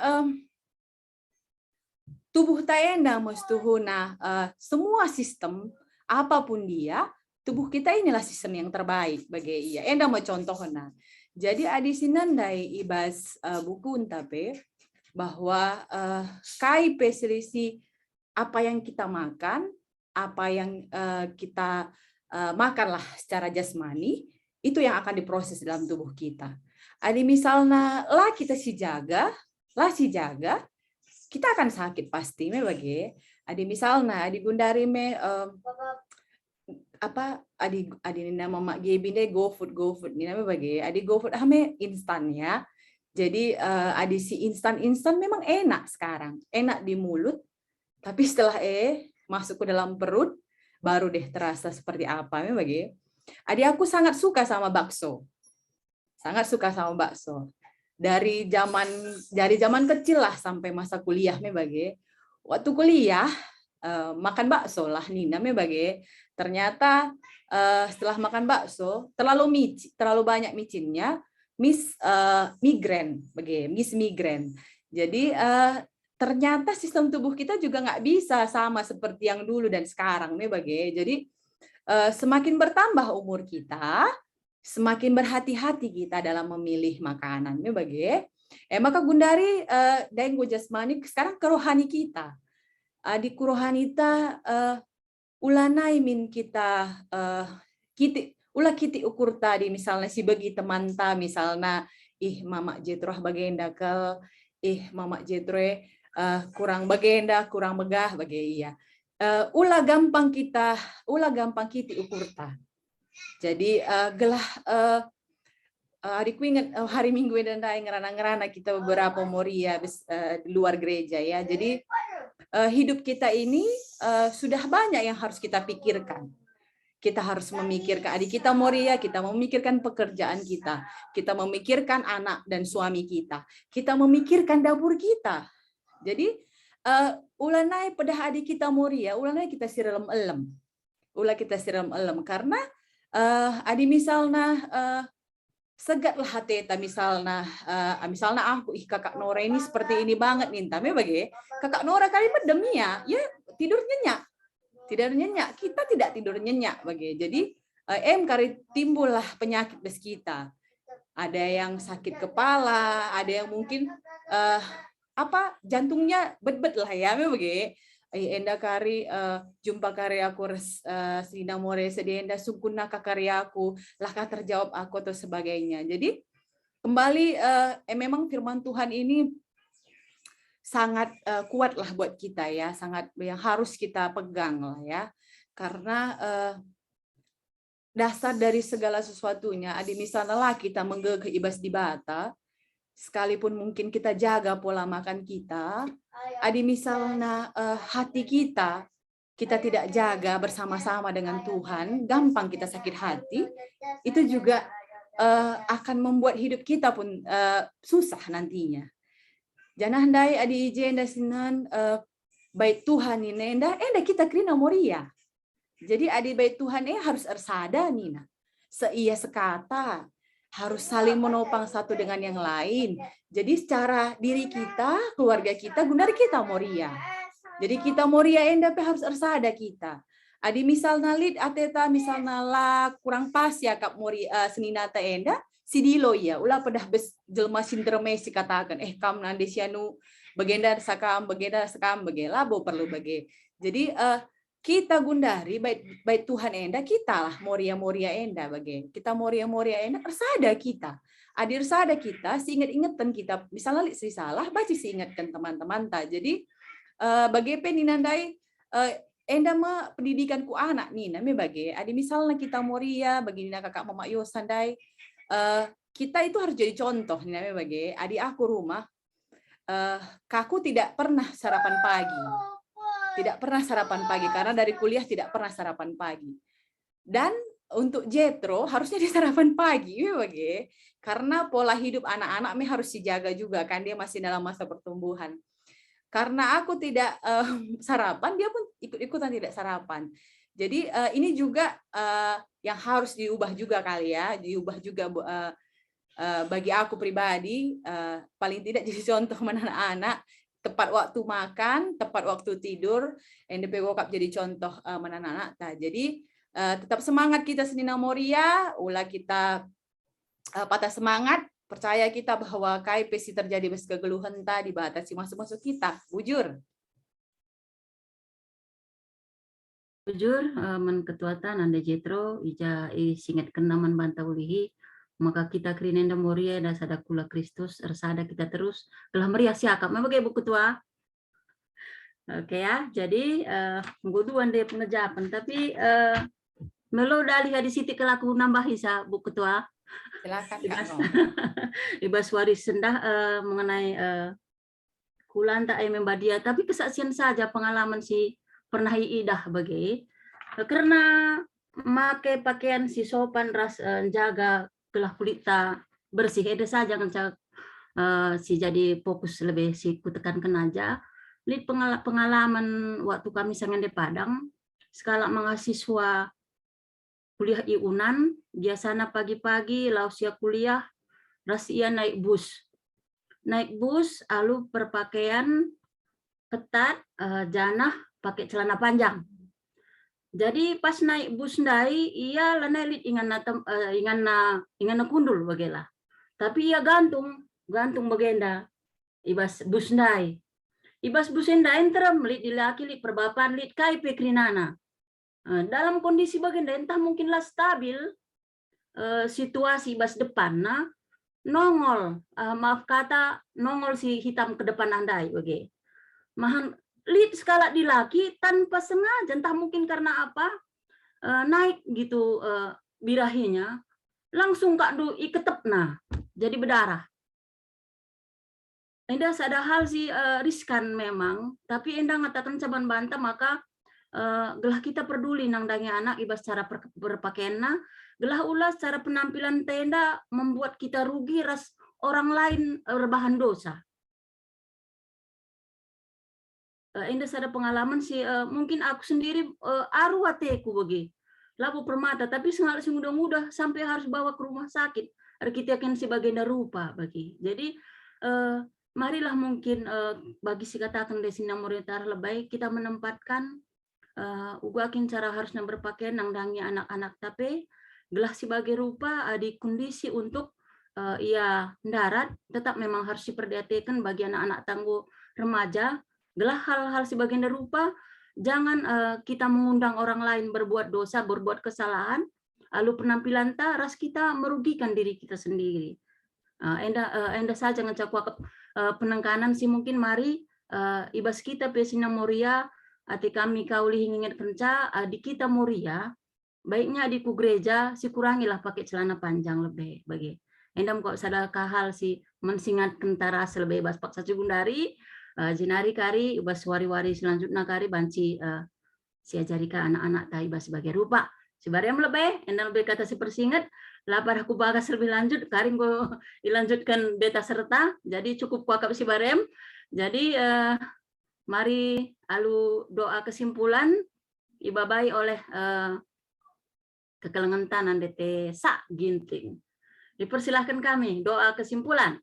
tubuh taenda mustuhuna semua sistem apapun dia, tubuh kita inilah sistem yang terbaik bagi ia. Enda mau contohna. Jadi adi sinandai ibas buku untape bahwa kai peselisi apa yang kita makan, apa yang kita makanlah secara jasmani, itu yang akan diproses dalam tubuh kita. Adi misalnya lah kita si jaga, kita akan sakit pasti bagi. Adi misalnya adi gundari adi nama mak gebinde go food ni nama bagi. Adi go food ame instan ya. Jadi adi si instan memang enak sekarang, enak di mulut, tapi setelah masuk ke dalam perut baru deh terasa seperti apa bagi. Adi aku sangat suka sama bakso. Dari zaman kecil lah sampai masa kuliah bagi. Waktu kuliah makan bakso lah Nina bagi. Ternyata setelah makan bakso terlalu banyak micinnya, migrain. Jadi ternyata sistem tubuh kita juga nggak bisa sama seperti yang dulu dan sekarang bagi. Jadi semakin bertambah umur kita, semakin berhati-hati kita dalam memilih makanan bagi. Maka gundari denggo jasmani sekarang ke rohani kita. Di kurohanita ulanai min kita kiti ukur tadi misalnya si bagi teman ta misalnya mama jetroh bagenda ke mama jetroh kurang bagenda kurang megah bagi iya. Ulah gampang kiti ukurta. Jadi gelah adikku ingat hari Minggu dan ngerana kita beberapa moria di luar gereja ya. Jadi hidup kita ini sudah banyak yang harus kita pikirkan. Kita harus memikirkan adik kita moria, kita memikirkan pekerjaan kita memikirkan anak dan suami kita memikirkan dapur kita. Jadi ulanai pedah adik kita moria, ulanai kita siram elem karena adi misalnya segatlah hateta misalnya aku kakak Nora ini seperti ini banget nih tapi bagi kakak Nora kali medem ya tidur nyenyak kita tidak tidur nyenyak bagi. Jadi kari timbullah penyakit bes kita, ada yang sakit kepala, ada yang mungkin jantungnya bet-bet lah ya bagi. Enda kari jumpa karya aku Selina Moria sedenda sungkuna karya aku lah terjawab aku atau sebagainya. Jadi kembali memang firman Tuhan ini sangat kuat lah buat kita ya, sangat yang harus kita pegang lah ya, karena dasar dari segala sesuatunya. Adi misalnya lah kita menggegeh ibas di bata, sekalipun mungkin kita jaga pola makan kita, adi misalnya hati kita kita tidak jaga bersama-sama dengan Tuhan, gampang kita sakit hati, itu juga akan membuat hidup kita pun susah nantinya. Jangan handai adi ijenda sinan baik Tuhan ini enda kita krina moria. Jadi adi baik Tuhan harus ersada nina. Seia sekata, harus saling menopang satu dengan yang lain. Jadi secara diri kita, keluarga kita, gundari kita moria. Jadi kita moria enda harus ersada kita. Adi misalnya lid ateta misalnya lah kurang pas ya kap moria seninata enda sidilo ya ulah pedah bes jelma sinterme si katakan kam nande sianu bagenda sakam bagela bo perlu bage. Jadi kita gundari baik Tuhan enda kita lah moria enda bage. Kita moria enda ersada kita. Adi ersada kita ingat-ingatan kita misalnya lid salah baca ingatkan teman-teman ta. Jadi bagi peninandai enda mah pendidikanku anak nih namanya bagi adi misalnya kita moria bagi kakak mama yo sandai kita itu harus jadi contoh nih namanya bagi adi aku rumah kaku tidak pernah sarapan pagi karena dari kuliah tidak pernah sarapan pagi dan untuk Jetro harusnya dia sarapan pagi bagi karena pola hidup anak-anak harus dijaga juga kan dia masih dalam masa pertumbuhan. Karena aku tidak sarapan, dia pun ikut-ikutan tidak sarapan. Jadi ini juga yang harus diubah juga kali ya, diubah juga bagi aku pribadi, paling tidak jadi contoh anak-anak, tepat waktu makan, tepat waktu tidur, NDP Wokap jadi contoh anak-anak. Nah, jadi tetap semangat kita Senina Moria, ulah kita patah semangat, percaya kita bahwa KIP si terjadi bes kegeluhan tadi batasi masuk kita bujur men ketuatan anda Jetro ija singet kenaman banta ulihi maka kita krinenda moria dan sada kula Kristus ersada kita terus telah meriah siakap memang Bu Ketua. Oke ya, jadi nguduan deh pengejapan tapi melo dalih di siti kelaku nambah isa Bu Ketua. Silakan Ibas waris sendah mengenai kulan tak membadia tapi kesaksian saja pengalaman si pernah idah bagi karena make pakaian si sopan ras jaga gelah kulita bersih ada saja kan si jadi fokus lebih si kutekankan aja lihat pengalaman waktu kami sangat di Padang skala mahasiswa kuliah iunan biasanya pagi-pagi lausia kuliah rasia naik bus lalu berpakaian ketat janah pakai celana panjang jadi pas naik bus ndai ia lanelit ingan kundul bagela tapi ia gantung bagenda ibas bus ndai enterem lit dilaki lit perbapan lit KIP krinana. Dalam kondisi bagenda entah mungkinlah stabil situasi bas depan nongol maaf kata nongol si hitam ke depan andai bagi mahan lead skala dilaki tanpa sengaja entah mungkin karena apa naik gitu birahinya langsung kak du iketep jadi berdarah. Endah ada hal si riskan memang tapi endah ngatakan caban bantah maka gelah kita peduli nang dangi anak ibas cara berpakaian gelah ulas cara penampilan tenda membuat kita rugi ras orang lain rebahan dosa. Indah ada pengalaman sih mungkin aku sendiri aruateku bagi labu permata tapi sengal si mudah-mudah sampai harus bawa ke rumah sakit kita akan si bagian rupa bagi jadi marilah mungkin bagi si katakan desina moritar lebay kita menempatkan ugakin cara harusnya berpakaian nang dangi anak-anak tapi gelah sebagai rupa di kondisi untuk ia darat tetap memang harus diperhatikan bagi anak-anak tangguh remaja gelah hal-hal sebagian rupa jangan kita mengundang orang lain berbuat dosa berbuat kesalahan lalu penampilan ras kita merugikan diri kita sendiri. Enda saja ngecakwa penekanan sih mungkin mari ibas kita pesina moria ati kami kauli ingat kenca di kita moria baiknya di ku gereja si kurangilah pakai celana panjang lebih bagi endam kok sadar hal si mensingat kentara selebih bas paksa gundari jinari kari ibas wari-wari selanjutnya kari banci siajarika anak-anak ta ibas sebagai rupa. Sebarang lebih, enda lebih kata si persingat, lapar aku bagas lebih lanjut, karing ko dilanjutkan beta serta, jadi cukup kuakap si barem. Jadi mari alu doa kesimpulan ibabai oleh kekelengan tanan DT Sak Ginting. Dipersilahkan kami doa kesimpulan.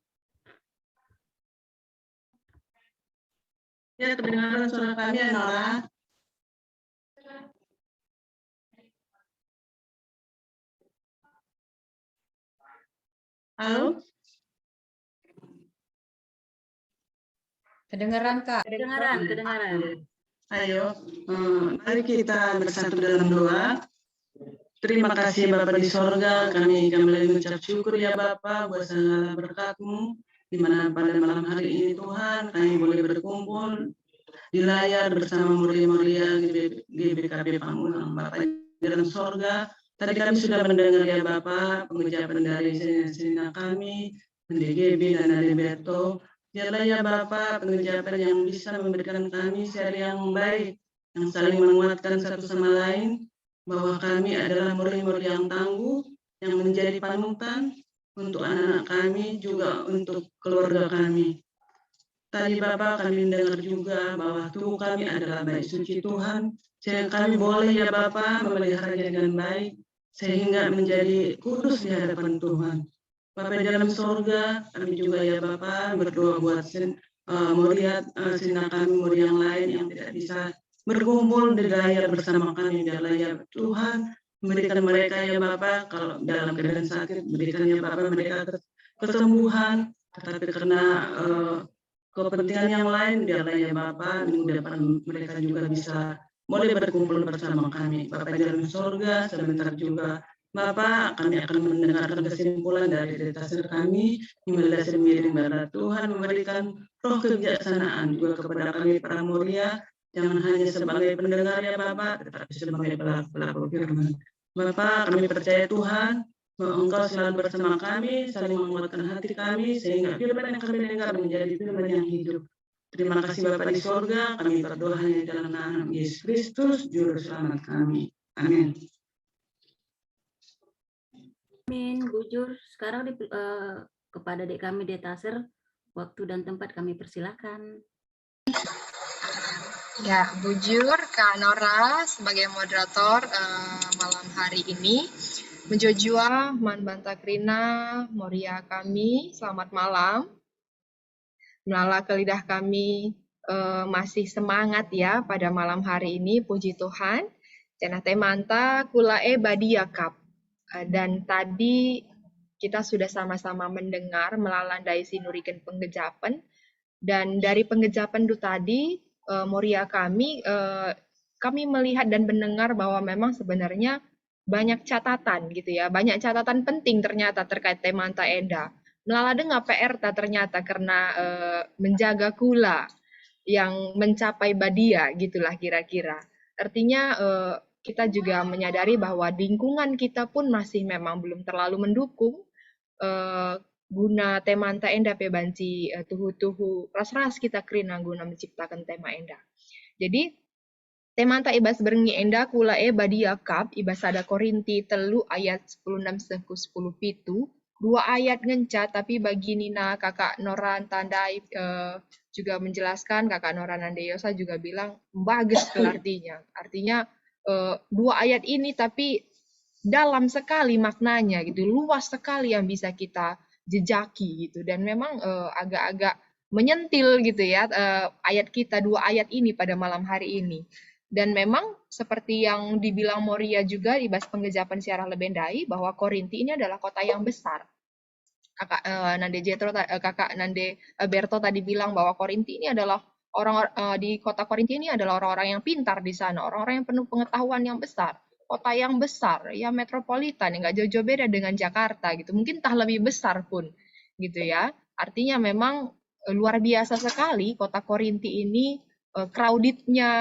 Ya, kedengaran suara kami ya, Nora. Halo? Kedengeran, Kak? Kedengaran. Ayo, mari kita bersatu dalam doa. Terima kasih Bapa di sorga, kami kembali mengucap syukur ya Bapa buat segala berkat-Mu, di mana pada malam hari ini Tuhan kami boleh berkumpul di layar bersama mulia-mulia GBKP Pamulang Bapa di dalam sorga. Tadi kami sudah mendengar ya Bapa pengucapan dari sina kami, DGB dan Adeberto. Biarlah ya Bapa pengucapan yang bisa memberikan kami share yang baik, yang saling menguatkan satu sama lain, bahwa kami adalah murid-murid yang tangguh, yang menjadi panutan untuk anak-anak kami, juga untuk keluarga kami. Tadi Bapak kami mendengar juga bahwa tubuh kami adalah baik suci Tuhan, sehingga kami boleh ya Bapak memeliharanya dengan baik, sehingga menjadi kudus di hadapan Tuhan. Bapak di dalam sorga, kami juga ya Bapak berdoa buat murid kami, murid yang lain yang tidak bisa berkumpul di layar bersama kami. Biarlah ya Tuhan memberikan mereka ya Bapak, kalau dalam keadaan sakit, berikan ya Bapak mereka kesembuhan, tetapi karena kepentingan yang lain, biarlah ya Bapak minggu depan mereka juga bisa boleh berkumpul bersama kami. Bapak di dalam sorga, sebentar juga Bapak, kami akan mendengarkan kesimpulan dari detasir kami, Himmelas Miring Barat. Tuhan memberikan roh kebijaksanaan juga kepada kami para mulia, jangan hanya sebagai pendengar ya Bapak, tetapi sebagai pelaku firman. Bapak, kami percaya Tuhan, bahwa Engkau selalu bersama kami, saling menguatkan hati kami, sehingga firman yang kami dengar menjadi firman yang hidup. Terima kasih Bapak di sorga, kami berdoa hanya dalam nama Yesus Kristus, Juru Selamat kami. Amin. Amin, Bujur. Sekarang kepada dek kami Detaser, waktu dan tempat kami persilakan. Ya, Bujur, Kak Nora sebagai moderator malam hari ini. Menjojua, Man Bantakrina, Moria kami, selamat malam. Melala ke lidah kami masih semangat ya pada malam hari ini, puji Tuhan. Cenah temanta kulae badiyakap. Dan tadi kita sudah sama-sama mendengar melalandai sinuriken penggejapan. Dan dari penggejapan itu tadi, Moria kami melihat dan mendengar bahwa memang sebenarnya banyak catatan gitu ya, banyak catatan penting ternyata terkait temanta enda. Melalade PR ternyata karena menjaga kula yang mencapai badia gitulah kira-kira. Artinya kita juga menyadari bahwa lingkungan kita pun masih memang belum terlalu mendukung guna temanta enda pe banci tuhu-tuhu ras-ras kita krina guna menciptakan tema enda. Jadi temanta ibas berengi enda kula badia kap ibas ada Korinti 3 ayat 16-10 pitu. 2 ayat ngenca, tapi bagi Nina, Kakak Noran Tandai juga menjelaskan, Kakak Noran Andeyosa juga bilang, bagus artinya. Artinya 2 ayat ini tapi dalam sekali maknanya, gitu, luas sekali yang bisa kita jejaki gitu. Dan memang agak-agak menyentil gitu ya ayat kita 2 ayat ini pada malam hari ini. Dan memang seperti yang dibilang Moria juga di bahas penggejapan siarah lebendai bahwa Korinti ini adalah kota yang besar. Kakak Nande Berto tadi bilang bahwa Korinti ini adalah di kota Korinti ini adalah orang-orang yang pintar di sana, orang-orang yang penuh pengetahuan yang besar, kota yang besar, ya metropolitan, yang nggak jauh-jauh beda dengan Jakarta gitu, mungkin entah lebih besar pun gitu ya. Artinya memang luar biasa sekali kota Korinti ini, crowded-nya,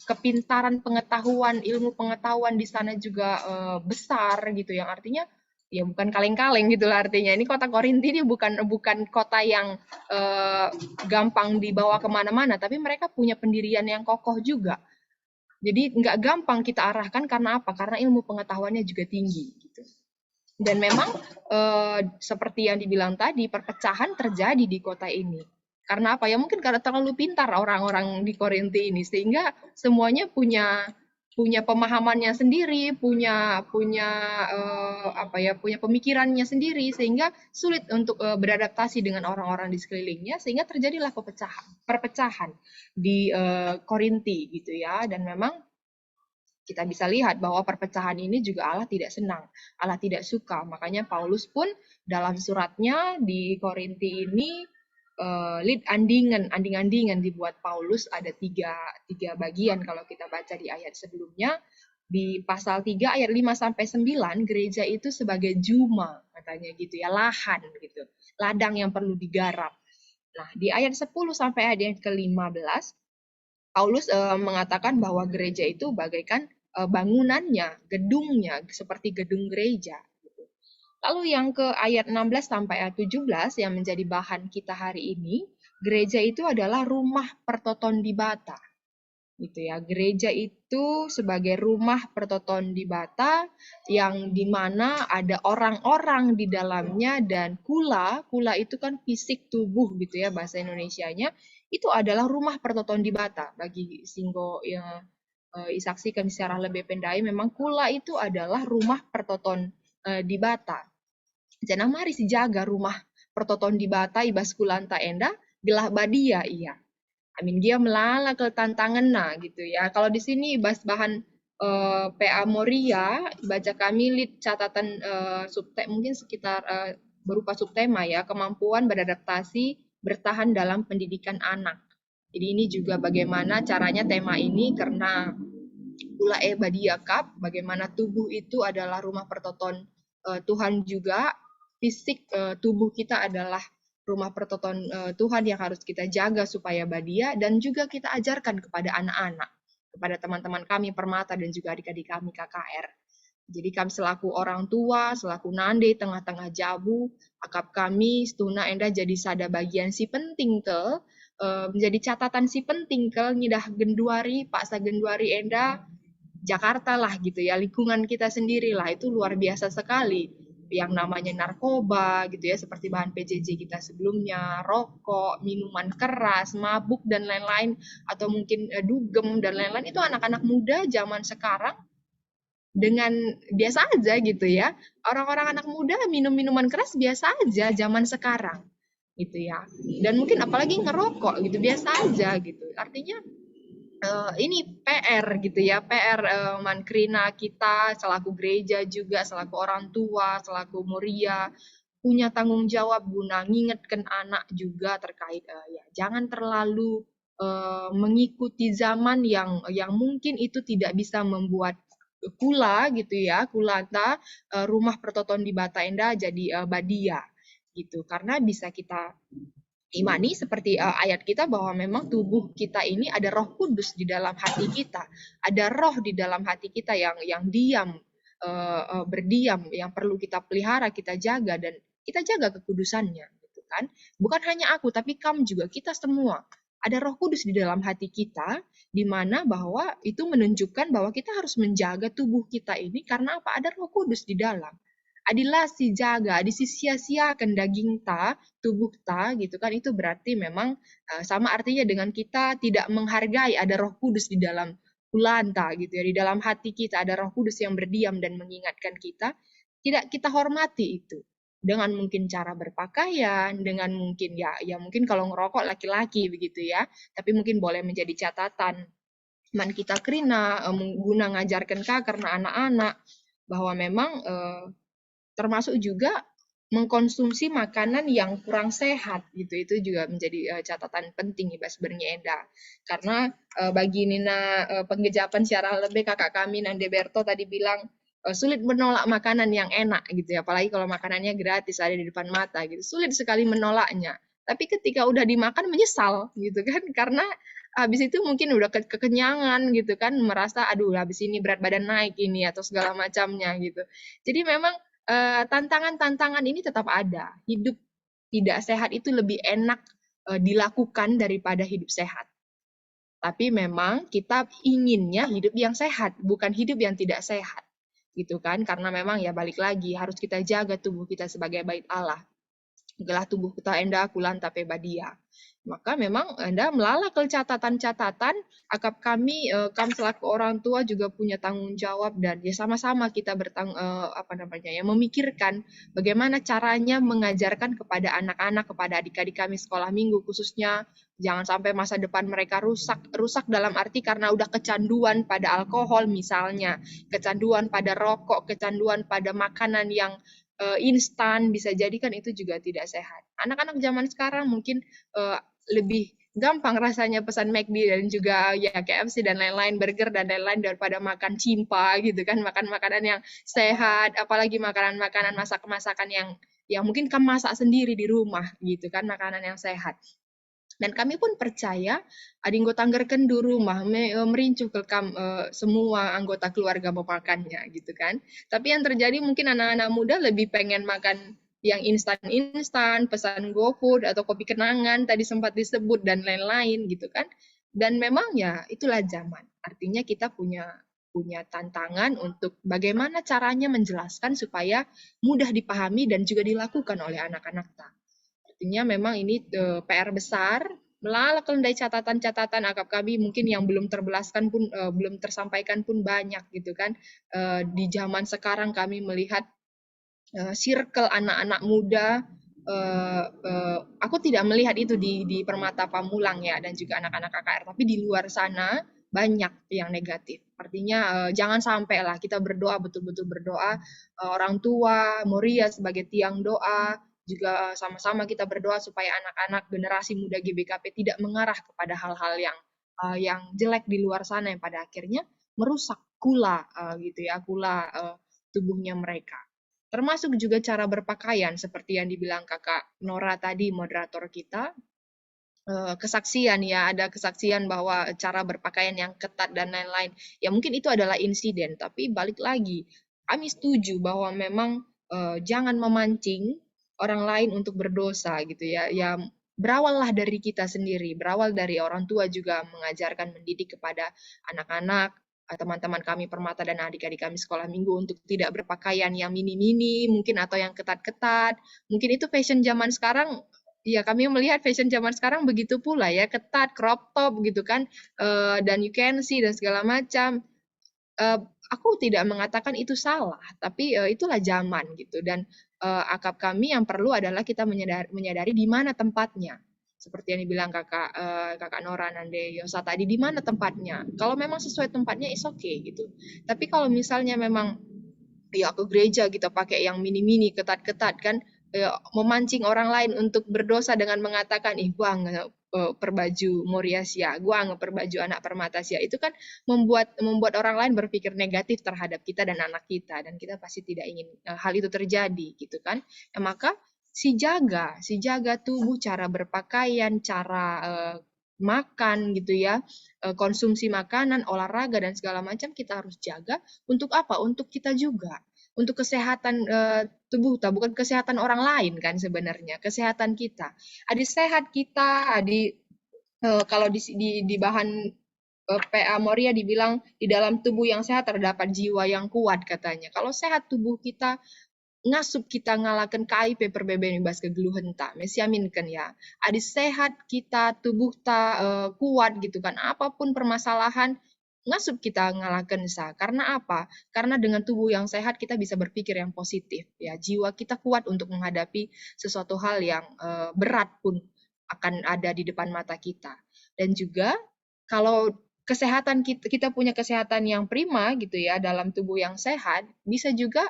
kepintaran pengetahuan, ilmu pengetahuan di sana juga besar gitu, yang artinya ya bukan kaleng-kaleng gitu lah artinya. Ini kota Korinti ini bukan kota yang gampang dibawa kemana-mana, tapi mereka punya pendirian yang kokoh juga. Jadi nggak gampang kita arahkan karena apa? Karena ilmu pengetahuannya juga tinggi gitu. Dan memang seperti yang dibilang tadi, perpecahan terjadi di kota ini. Karena apa? Ya mungkin karena terlalu pintar orang-orang di Korinti ini, sehingga semuanya punya pemahamannya sendiri, punya pemikirannya sendiri, sehingga sulit untuk beradaptasi dengan orang-orang di sekelilingnya, sehingga terjadilah perpecahan di Korinti gitu ya. Dan memang kita bisa lihat bahwa perpecahan ini juga Allah tidak senang, Allah tidak suka. Makanya Paulus pun dalam suratnya di Korinti ini anding-andingan dibuat Paulus ada tiga bagian kalau kita baca di ayat sebelumnya. Di pasal 3 ayat 5-9 gereja itu sebagai juma katanya gitu ya, lahan gitu, ladang yang perlu digarap. Nah, di ayat 10 sampai ayat ke-15 Paulus mengatakan bahwa gereja itu bagaikan bangunannya, gedungnya seperti gedung gereja. Lalu yang ke ayat 16 sampai ayat 17 yang menjadi bahan kita hari ini, gereja itu adalah rumah pertoton di bata. Gitu ya. Gereja itu sebagai rumah pertoton di bata yang dimana ada orang-orang di dalamnya, dan kula itu kan fisik tubuh gitu ya bahasa Indonesianya, itu adalah rumah pertoton di bata. Bagi Singgo yang disaksikan secara lebih pendai, memang kula itu adalah rumah pertoton di bata. Jangan mari sijaga rumah pertoton di bata ibas kulanta enda gelah badia iya. Amin dia melala ke tantangan gitu ya. Kalau di sini ibas bahan PA Moria, baca kami lid catatan mungkin sekitar berupa subtema ya, kemampuan beradaptasi bertahan dalam pendidikan anak. Jadi ini juga bagaimana caranya tema ini, karena Ula Badia Cup, bagaimana tubuh itu adalah rumah pertoton Tuhan juga, fisik tubuh kita adalah rumah pertoton Tuhan yang harus kita jaga supaya badia, dan juga kita ajarkan kepada anak-anak, kepada teman-teman kami Permata dan juga adik-adik kami KKR. Jadi kami selaku orang tua, selaku nande tengah-tengah jabu, akap kami stuna enda jadi sada bagian si penting ke, menjadi catatan si penting ke ngidah genduari, paksa genduari enda Jakarta lah gitu ya, lingkungan kita sendiri lah, itu luar biasa sekali. Yang namanya narkoba gitu ya, seperti bahan PJJ kita sebelumnya, rokok, minuman keras, mabuk dan lain-lain, atau mungkin dugem dan lain-lain, itu anak-anak muda zaman sekarang dengan biasa aja gitu ya. Orang-orang anak muda minum minuman keras biasa aja zaman sekarang gitu ya. Dan mungkin apalagi ngerokok gitu biasa aja gitu. Artinya ini PR gitu ya, PR Mankrina kita selaku gereja juga, selaku orang tua, selaku Moria, punya tanggung jawab guna ngingetkan anak juga terkait ya jangan terlalu mengikuti zaman yang mungkin itu tidak bisa membuat kula gitu ya, kulanta rumah pertoton di Bata Enda jadi badia gitu, karena bisa kita imani seperti ayat kita bahwa memang tubuh kita ini ada Roh Kudus di dalam hati kita, ada roh di dalam hati kita yang diam, berdiam, yang perlu kita pelihara, kita jaga, dan kita jaga kekudusannya, gitu kan? Bukan hanya aku, tapi kamu juga, kita semua ada Roh Kudus di dalam hati kita, di mana bahwa itu menunjukkan bahwa kita harus menjaga tubuh kita ini karena apa? Ada Roh Kudus di dalam. Adilah si jaga, adi si sia-siakan daging ta, tubuh ta, gitu kan, itu berarti memang sama artinya dengan kita tidak menghargai ada Roh Kudus di dalam kulanta gitu ya, di dalam hati kita ada Roh Kudus yang berdiam dan mengingatkan kita, tidak kita hormati itu dengan mungkin cara berpakaian, dengan mungkin ya mungkin kalau ngerokok laki-laki begitu ya, tapi mungkin boleh menjadi catatan man kita krina guna ngajarkan karena anak-anak bahwa memang termasuk juga mengkonsumsi makanan yang kurang sehat gitu, itu juga menjadi catatan penting ibas bernyenda, karena bagi Nina penggejapan secara lebih kakak kami Nande Berto tadi bilang sulit menolak makanan yang enak gitu ya, apalagi kalau makanannya gratis ada di depan mata gitu, sulit sekali menolaknya, tapi ketika udah dimakan menyesal gitu kan, karena habis itu mungkin udah kekenyangan gitu kan, merasa aduh habis ini berat badan naik ini atau segala macamnya gitu. Jadi memang tantangan-tantangan ini tetap ada. Hidup tidak sehat itu lebih enak dilakukan daripada hidup sehat. Tapi memang kita inginnya hidup yang sehat, bukan hidup yang tidak sehat. Gitu kan? Karena memang ya balik lagi harus kita jaga tubuh kita sebagai bait Allah. Gelah tubuh kita enda kulan tape badia. Maka memang Anda melalak ke catatan-catatan, akap kami selaku orang tua juga punya tanggung jawab dan ya sama-sama kita memikirkan bagaimana caranya mengajarkan kepada anak-anak, kepada adik-adik kami sekolah minggu khususnya, jangan sampai masa depan mereka rusak dalam arti karena udah kecanduan pada alkohol misalnya, kecanduan pada rokok, kecanduan pada makanan yang instan, bisa jadi kan itu juga tidak sehat. Anak-anak zaman sekarang mungkin lebih gampang rasanya pesan McD dan juga ya KFC dan lain-lain, burger dan lain-lain daripada makan cimpa gitu kan, makan makanan yang sehat, apalagi makanan-makanan masakan yang mungkin kamu masak sendiri di rumah gitu kan, makanan yang sehat. Dan kami pun percaya adinggo tanggerken di rumah merincu ke semua anggota keluarga memakannya gitu kan. Tapi yang terjadi mungkin anak-anak muda lebih pengen makan yang instan-instan, pesan GoFood atau kopi kenangan tadi sempat disebut dan lain-lain gitu kan. Dan memang ya itulah zaman. Artinya kita punya tantangan untuk bagaimana caranya menjelaskan supaya mudah dipahami dan juga dilakukan oleh anak-anak kita. Artinya memang ini PR besar, melalak dari catatan-catatan akap kami mungkin yang belum terbelaskan pun belum tersampaikan pun banyak gitu kan. Di zaman sekarang kami melihat circle anak-anak muda, aku tidak melihat itu di Permata Pamulang ya dan juga anak-anak KKR, tapi di luar sana banyak yang negatif. Artinya jangan sampai lah kita berdoa, betul-betul berdoa, orang tua, Moria sebagai tiang doa, juga sama-sama kita berdoa supaya anak-anak generasi muda GBKP tidak mengarah kepada hal-hal yang jelek di luar sana yang pada akhirnya merusak kula gitu ya, kula tubuhnya mereka. Termasuk juga cara berpakaian seperti yang dibilang Kakak Nora tadi, moderator kita, kesaksian ya, ada kesaksian bahwa cara berpakaian yang ketat dan lain-lain. Ya mungkin itu adalah insiden, tapi balik lagi, kami setuju bahwa memang jangan memancing orang lain untuk berdosa gitu ya. Ya berawallah dari kita sendiri, berawal dari orang tua juga mengajarkan, mendidik kepada anak-anak, teman-teman kami Permata dan adik-adik kami sekolah minggu untuk tidak berpakaian yang mini-mini mungkin atau yang ketat-ketat. Mungkin itu fashion zaman sekarang. Ya, kami melihat fashion zaman sekarang begitu pula ya, ketat, crop top gitu kan, dan you can see dan segala macam. Aku tidak mengatakan itu salah, tapi itulah zaman gitu. Dan akap kami yang perlu adalah kita menyadari di mana tempatnya. Seperti yang dibilang kakak Nora Nande Yosa tadi, di mana tempatnya. Kalau memang sesuai tempatnya, is okay gitu. Tapi kalau misalnya memang ya ke gereja kita pakai yang mini-mini, ketat-ketat kan, memancing orang lain untuk berdosa dengan mengatakan, gua nggak perbaju Moriasia, gua nggak perbaju anak Permatasia, itu kan membuat orang lain berpikir negatif terhadap kita dan anak kita, dan kita pasti tidak ingin hal itu terjadi gitu kan. Maka si jaga tubuh, cara berpakaian, cara makan gitu ya, konsumsi makanan, olahraga dan segala macam kita harus jaga. Untuk apa? Untuk kita juga, untuk kesehatan tubuh kita, bukan kesehatan orang lain kan sebenarnya, kesehatan kita. Adi sehat kita, kalau di bahan PA Moria dibilang di dalam tubuh yang sehat terdapat jiwa yang kuat katanya. Kalau sehat tubuh kita, ngasup kita ngalakan KIP perbeben bebas kegeluhan tak mesiaminkan ya. Adi sehat kita, tubuh ta kuat gitu kan, apapun permasalahan ngasup kita ngalakan sa. Karena apa? Karena dengan tubuh yang sehat kita bisa berpikir yang positif ya. Jiwa kita kuat untuk menghadapi sesuatu hal yang berat pun akan ada di depan mata kita. Dan juga kalau kesehatan kita punya kesehatan yang prima gitu ya, dalam tubuh yang sehat, bisa juga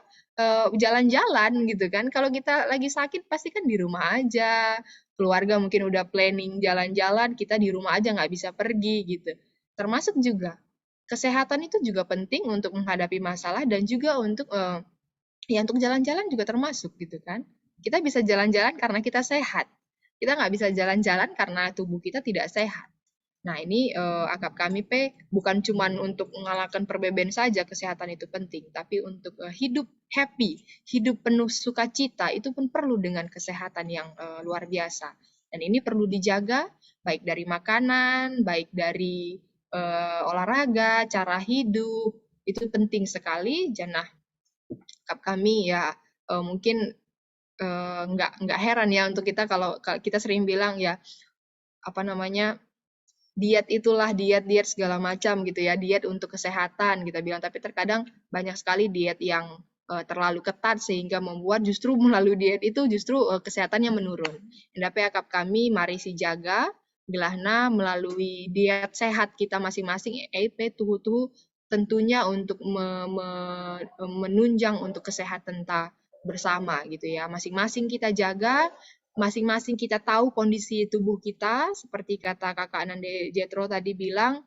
jalan-jalan gitu kan. Kalau kita lagi sakit pasti kan di rumah aja, keluarga mungkin udah planning jalan-jalan, kita di rumah aja nggak bisa pergi gitu. Termasuk juga kesehatan itu juga penting untuk menghadapi masalah dan juga untuk untuk jalan-jalan juga termasuk gitu kan. Kita bisa jalan-jalan karena kita sehat. Kita nggak bisa jalan-jalan karena tubuh kita tidak sehat. Nah ini akap kami bukan cuma untuk mengalahkan perbeben saja kesehatan itu penting, tapi untuk hidup happy, hidup penuh sukacita itu pun perlu dengan kesehatan yang luar biasa. Dan ini perlu dijaga, baik dari makanan, baik dari olahraga, cara hidup, itu penting sekali. Janah kami ya mungkin nggak heran ya untuk kita kalau kita sering bilang ya apa namanya diet itulah diet segala macam gitu ya, diet untuk kesehatan kita bilang, tapi terkadang banyak sekali diet yang terlalu ketat sehingga membuat justru melalui diet itu justru kesehatannya menurun. Endape akap kami mari si jaga gelahna melalui diet sehat kita masing-masing tuhu tentunya untuk menunjang untuk kesehatan ta bersama gitu ya. Masing-masing kita jaga, masing-masing kita tahu kondisi tubuh kita, seperti kata Kakak Nande Jetro tadi bilang,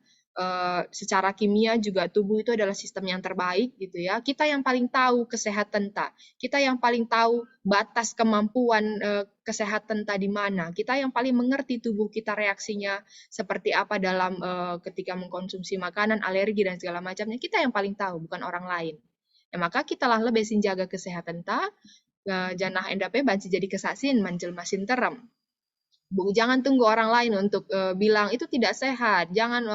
secara kimia juga tubuh itu adalah sistem yang terbaik gitu ya. Kita yang paling tahu kesehatan ta, kita yang paling tahu batas kemampuan kesehatan ta di mana, kita yang paling mengerti tubuh kita reaksinya seperti apa dalam ketika mengkonsumsi makanan, alergi dan segala macamnya, kita yang paling tahu, bukan orang lain. Ya, maka kita lah lebih jaga kesehatan ta, janah endape banci jadi kesaksian menjelma sinterem. Bu, jangan tunggu orang lain untuk bilang itu tidak sehat, jangan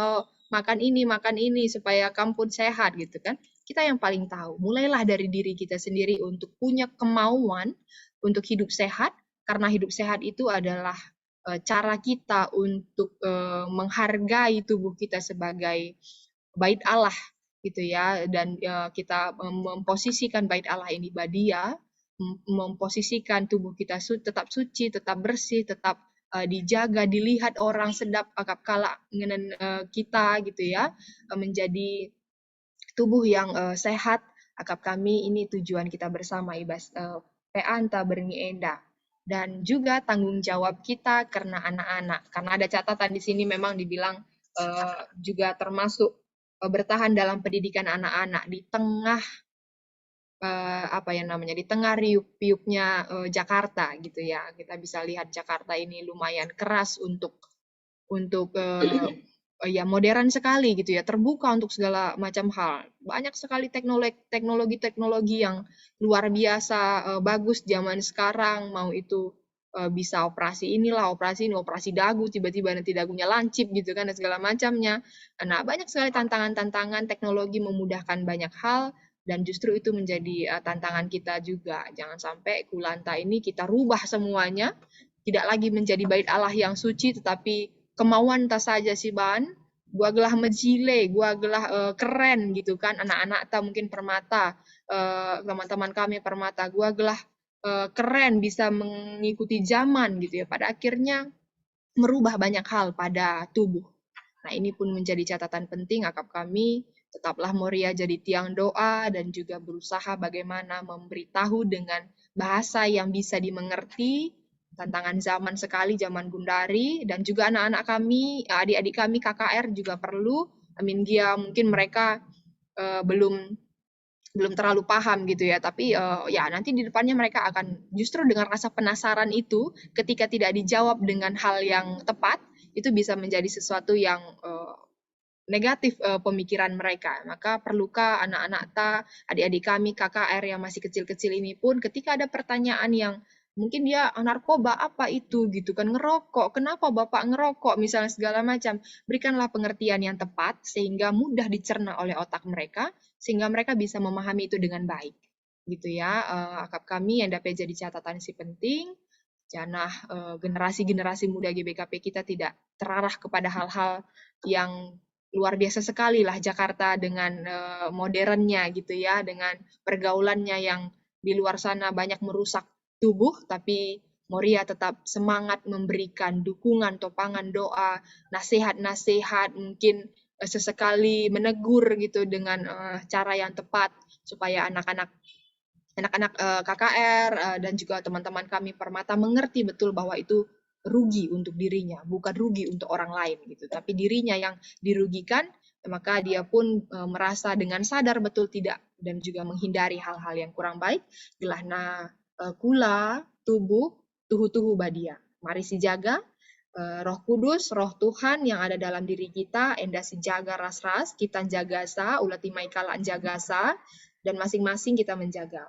makan ini supaya kamu pun sehat gitu kan. Kita yang paling tahu. Mulailah dari diri kita sendiri untuk punya kemauan untuk hidup sehat, karena hidup sehat itu adalah cara kita untuk menghargai tubuh kita sebagai bait Allah gitu ya, dan kita memposisikan bait Allah ini badia, memposisikan tubuh kita tetap suci, tetap bersih, tetap dijaga, dilihat orang sedap akap kala ngenen kita gitu ya, menjadi tubuh yang sehat. Akap kami ini tujuan kita bersama ibas peanta berngi enda, dan juga tanggung jawab kita karena anak-anak, karena ada catatan di sini memang dibilang juga termasuk bertahan dalam pendidikan anak-anak di tengah di tengah riup-piupnya Jakarta gitu ya. Kita bisa lihat Jakarta ini lumayan keras untuk ya modern sekali gitu ya, terbuka untuk segala macam hal. Banyak sekali teknologi yang luar biasa bagus zaman sekarang, mau itu bisa operasi inilah, operasi ini, operasi dagu, tiba-tiba nanti dagunya lancip gitu kan, dan segala macamnya. Nah, banyak sekali tantangan-tantangan, teknologi memudahkan banyak hal, dan justru itu menjadi tantangan kita juga. Jangan sampai kulanta ini kita rubah semuanya, tidak lagi menjadi bait Allah yang suci, tetapi kemauan tak saja sih ban, gua gelah mejile, gua gelah keren gitu kan, anak-anak tak mungkin permata, teman-teman kami permata, gua gelah keren bisa mengikuti zaman gitu ya. Pada akhirnya merubah banyak hal pada tubuh. Nah, ini pun menjadi catatan penting akap kami. Tetaplah Moria jadi tiang doa dan juga berusaha bagaimana memberitahu dengan bahasa yang bisa dimengerti, tantangan zaman sekali, zaman Gundari, dan juga anak-anak kami, adik-adik kami KKR juga perlu. Mungkin mereka belum terlalu paham gitu ya, tapi ya nanti di depannya mereka akan justru dengan rasa penasaran itu, ketika tidak dijawab dengan hal yang tepat, itu bisa menjadi sesuatu yang negatif pemikiran mereka. Maka perlukah anak-anak adik-adik kami KKR yang masih kecil-kecil ini pun ketika ada pertanyaan yang mungkin dia narkoba apa itu gitu kan, ngerokok, kenapa Bapak ngerokok misalnya segala macam, berikanlah pengertian yang tepat sehingga mudah dicerna oleh otak mereka, sehingga mereka bisa memahami itu dengan baik gitu ya. Akap kami yang dapat jadi catatan si penting, janah generasi-generasi muda GBKP kita tidak terarah kepada hal-hal yang luar biasa sekali lah Jakarta dengan modernnya gitu ya, dengan pergaulannya yang di luar sana banyak merusak tubuh, tapi Moria tetap semangat memberikan dukungan, topangan doa, nasihat-nasihat, mungkin sesekali menegur gitu dengan cara yang tepat supaya anak-anak KKR dan juga teman-teman kami Permata mengerti betul bahwa itu rugi untuk dirinya, bukan rugi untuk orang lain gitu, tapi dirinya yang dirugikan, maka dia pun merasa dengan sadar betul tidak, dan juga menghindari hal-hal yang kurang baik. Gelahna kula tubuh tuhu badia. Mari si jaga Roh Kudus, Roh Tuhan yang ada dalam diri kita, enda si jaga ras-ras, kita jaga sa, ulati maikalaan jaga sa, dan masing-masing kita menjaga.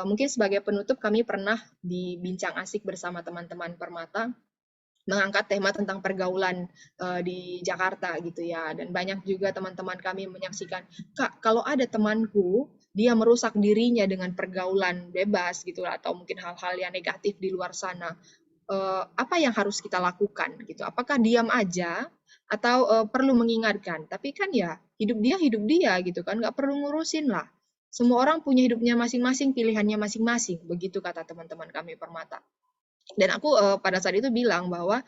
Mungkin sebagai penutup kami pernah di bincang asik bersama teman-teman Permata mengangkat tema tentang pergaulan di Jakarta gitu ya. Dan banyak juga teman-teman kami menyaksikan, Kak, kalau ada temanku dia merusak dirinya dengan pergaulan bebas gitu atau mungkin hal-hal yang negatif di luar sana, apa yang harus kita lakukan gitu? Apakah diam aja atau perlu mengingatkan? Tapi kan ya hidup dia gitu kan, nggak perlu ngurusin lah. Semua orang punya hidupnya masing-masing, pilihannya masing-masing, begitu kata teman-teman kami Permata. Dan aku pada saat itu bilang bahwa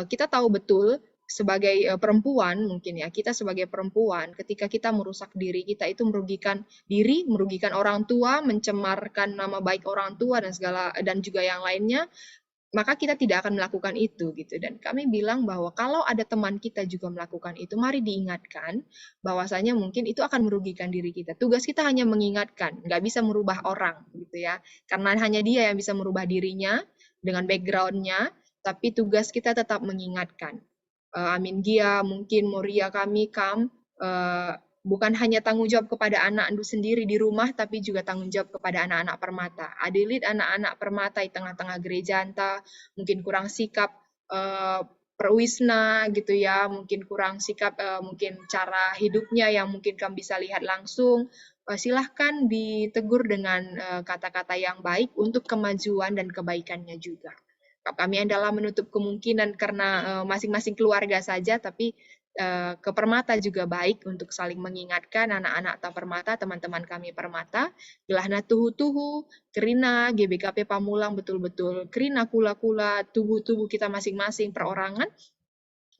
kita tahu betul sebagai perempuan mungkin ya, kita sebagai perempuan ketika kita merusak diri kita itu merugikan diri, merugikan orang tua, mencemarkan nama baik orang tua dan juga yang lainnya, maka kita tidak akan melakukan itu gitu. Dan kami bilang bahwa kalau ada teman kita juga melakukan itu, mari diingatkan bahwasanya mungkin itu akan merugikan diri kita. Tugas kita hanya mengingatkan, nggak bisa merubah orang gitu ya, karena hanya dia yang bisa merubah dirinya dengan background-nya, tapi tugas kita tetap mengingatkan. Amin Gia, mungkin Moria kami, bukan hanya tanggung jawab kepada anak Andu sendiri di rumah, tapi juga tanggung jawab kepada anak-anak Permata. Adilit anak-anak Permata di tengah-tengah gereja anta, mungkin kurang sikap perwisna gitu ya, mungkin kurang sikap mungkin cara hidupnya yang mungkin kamu bisa lihat langsung. Silahkan ditegur dengan kata-kata yang baik untuk kemajuan dan kebaikannya juga. Kami adalah menutup kemungkinan karena masing-masing keluarga saja, tapi ke Permata juga baik untuk saling mengingatkan anak-anak atau Permata, teman-teman kami Permata, gelahna tuhu-tuhu, kerina, GBKP Pamulang betul-betul, kerina kula-kula, tubuh-tubuh kita masing-masing perorangan,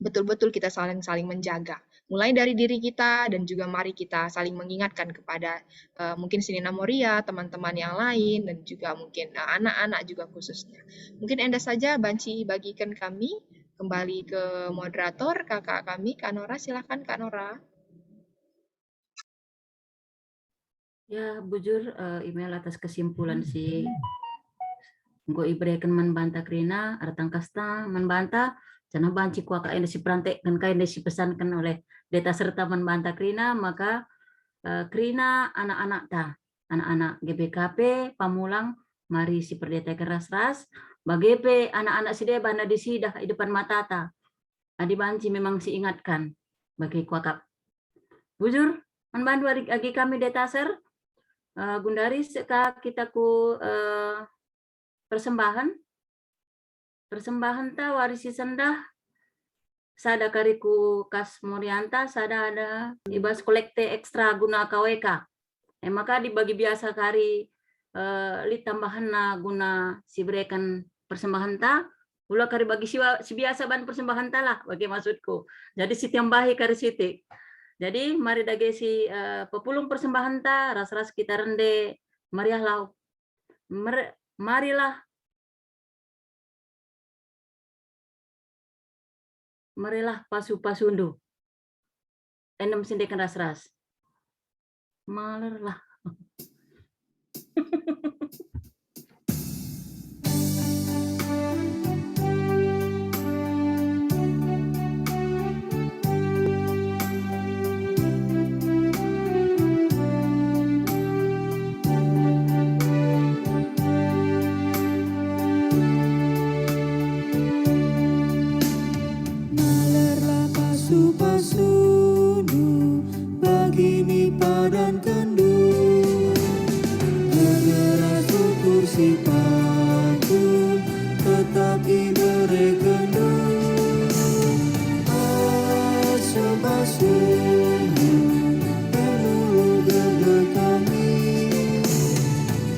betul-betul kita saling menjaga. Mulai dari diri kita dan juga mari kita saling mengingatkan kepada mungkin Sinina Moria, teman-teman yang lain, dan juga mungkin anak-anak juga khususnya. Mungkin Anda saja Banci bagikan kami. Kembali ke moderator, kakak kami, Kak Nora. Silakan Kak Nora. Ya, bujur email atas kesimpulan si Nggo ibrekan membanta krina, artang kasta membanta, jangan banci kuaka yang si perantek dan kain si pesankan oleh data serta membanta krina, maka krina anak-anak GBKP Pamulang, mari si perdeta keras-ras, bagepe anak-anak si deba na disidah di depan matata, adi banci memang si ingatkan bagi kuakap. Bujur, membantu agi kami detaser, Gundaris kita ku persembahan ta warisi sendah sada kariku kas Morianta sada ada ibas kolekte ekstra guna KWK maka dibagi biasa kari li tambahan na guna sibrekan persembahan ta ula kari bagi si biasa ban persembahan ta lah bagi maksudku jadi si tambahi kari siti jadi mari dage si pepulung persembahan ta ras-ras kita rende mariah lau marilah pasu-pasundu enem sindekan ras-ras malerlah Pasu-pasundu begini padan kendu bergerak ukur si patu tetap ibere kendu pasu-pasundu pemulu gagah kami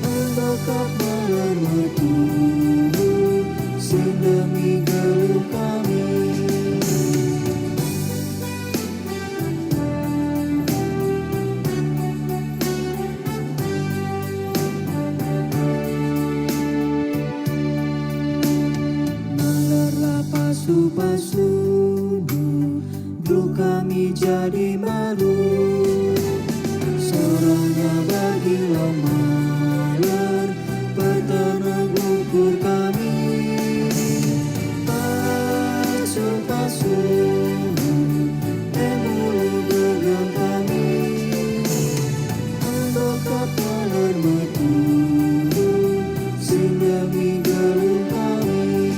membakar malam metu sendemi geluh kami. Pasu-pasundu, bro kami jadi malu. Sorangnya bagi maler, petanang ukur kami. Pasu-pasundu, emulu gegam kami. Anggap maler metu, sehingga minggu kami.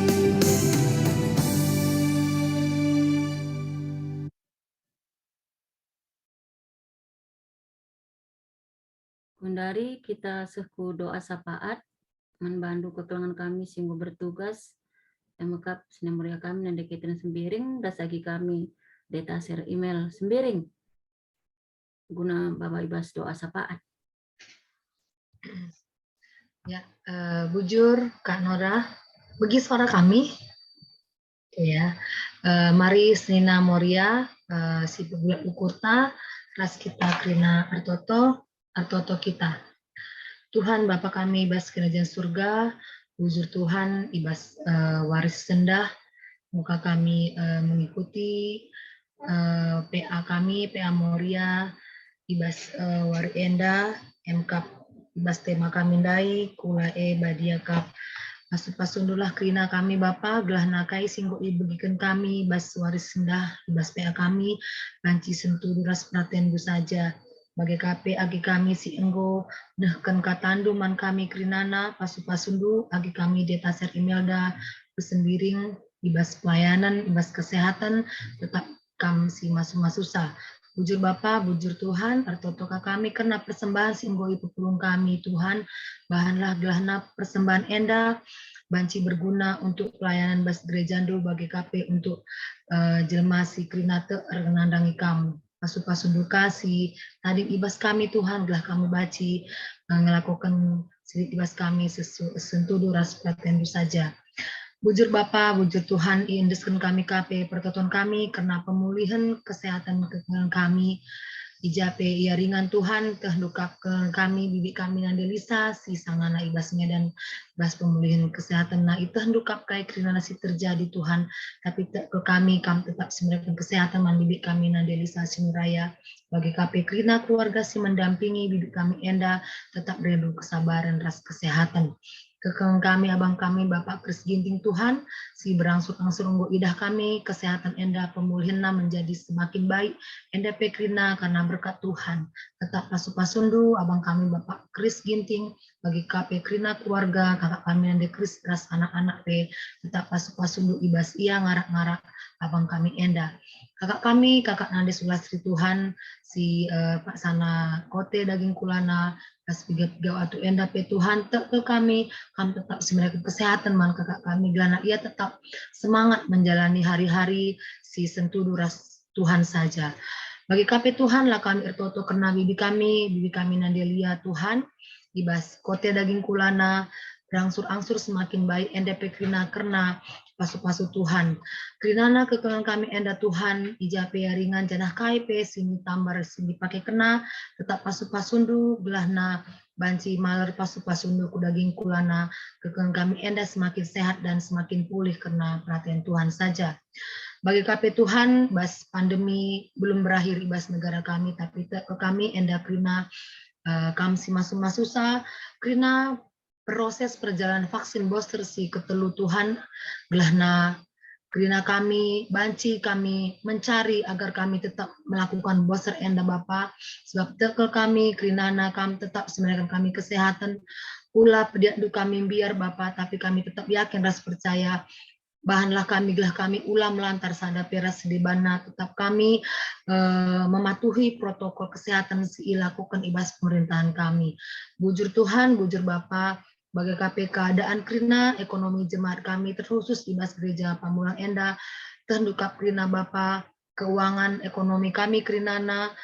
Kundari kita seku doa sapaat membantu kekelangan kami singgo bertugas yang mekap Sinamoria kami dan deketin sembiring dasagi kami data share email sembiring guna Bapak Ibas doa sapaat. Ya, bujur Kak Nora, bagi suara kami, ya. Mari Senina Moria, si pegulat ukurta, ras kita krina artoto kita. Tuhan Bapa kami ibas kerajaan surga, bujur Tuhan ibas waris sendah, muka kami mengikuti PA kami, PA Moria, ibas wari enda, MKAP ibas tema kami dai, kula badia kap. Pasundulah krina kami Bapa, gelah nakai singgo ibegikan kami, ibas waris sendah, ibas PA kami, banci sentuh duras perhatian bu saja. Bagi KP agi kami si enggo dehken katandu man kami krinana pasundu agi kami data share emailda pesembiring ibas pelayanan ibas kesehatan tetap kami si susah. Bujur Bapa, bujur Tuhan, artotoka kami karena persembahan singgo ibu pulung kami Tuhan, bahanlah gelahna persembahan enda banci berguna untuk pelayanan bas gereja dulu bagi KP untuk jelma si krinate renandangi kamu. Pasu-pasundu kasih, tadi ibas kami Tuhan, gelah kami baci, ngelakukan sidik ibas kami sentuh duras perhatian saja. Bujur Bapa, bujur Tuhan, indeskan kami KP, pertoton kami, karena pemulihan kesehatan kami, ijape ia ringan Tuhan, kehendukap ke kami, bibi kami Nandelisa, si sangana ibas medan, ibas pemulihan kesehatan, nah itu hendukap kai krina nasi terjadi Tuhan, tapi ke kami tetap semerakan kesehatan, man bibi kami Nandelisa Sinuraya, bagi KP krina keluarga si mendampingi, bibi kami Enda, tetap rindu kesabaran, ras kesehatan. Kekeng kami, abang kami, Bapak Kris Ginting Tuhan, si berangsur-angsur unggu idah kami, kesehatan enda pemulihan menjadi semakin baik, enda pekrina karena berkat Tuhan. Tetap pasu-pasundu, abang kami Bapak Kris Ginting, bagi KP Krina keluarga, kakak kami Ande Kris, ras anak-anak pe, tetap pasu-pasundu ibas ia ngarak-ngarak, abang kami enda. Kakak kami, kakak Nande Sulastri Tuhan, si Pak Sana Kote Daging Kulana, pas piga-piga waktu enda pe Tuhan ke kami tetap sebenarnya kesehatan man kakak kami gelana ia tetap semangat menjalani hari-hari si sentuh duras Tuhan saja. Bagi KP Tuhan lah kami ertoto karena bibi kami Nandelia Tuhan ibas Kote Daging Kulana berangsur-angsur semakin baik enda pe krina karena pasu-pasu Tuhan. Krinana kekelangan kami enda Tuhan, ijape ringan janah kaipe, sini tambar, sini pakai kena, tetap pasu-pasundu, belahna banci maler pasu-pasundu ku daging kulana, kekelangan kami enda semakin sehat dan semakin pulih karena perhatian Tuhan saja. Bagi KP Tuhan, bas pandemi belum berakhir ibas negara kami, tapi ke kami enda krina kami si masuk-masusa, krina proses perjalanan vaksin booster si ketelu Tuhan gelahna krina kami banci kami mencari agar kami tetap melakukan booster enda Bapa sebab tekel kami krinana kami tetap sebenarnya kami kesehatan pula pediadu kami biar Bapa tapi kami tetap yakin ras percaya bahanlah kami gelah kami ulam melantar sada peras di bana tetap kami mematuhi protokol kesehatan si lakukan ibas pemerintahan kami. Bujur Tuhan, bujur Bapa, bagi KP keadaan krina ekonomi jemaat kami terkhusus ibas gereja Pamulang Enda terhendukap krina Bapa keuangan ekonomi kami krinana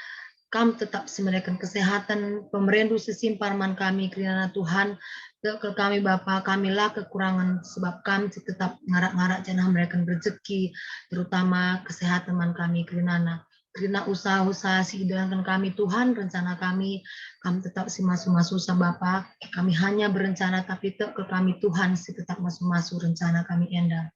kami tetap semerekan kesehatan pemerendu sesimparman kami krinana Tuhan ke kami Bapa kamilah kekurangan sebab kami tetap ngarak-ngarak janah mereka rezeki terutama kesehatan man kami krinana krina usaha-usaha si dalamkan kami Tuhan rencana kami tetap si masuk-masuk sama Bapa kami hanya berencana tapi ke kami Tuhan si tetap masuk-masuk rencana kami enda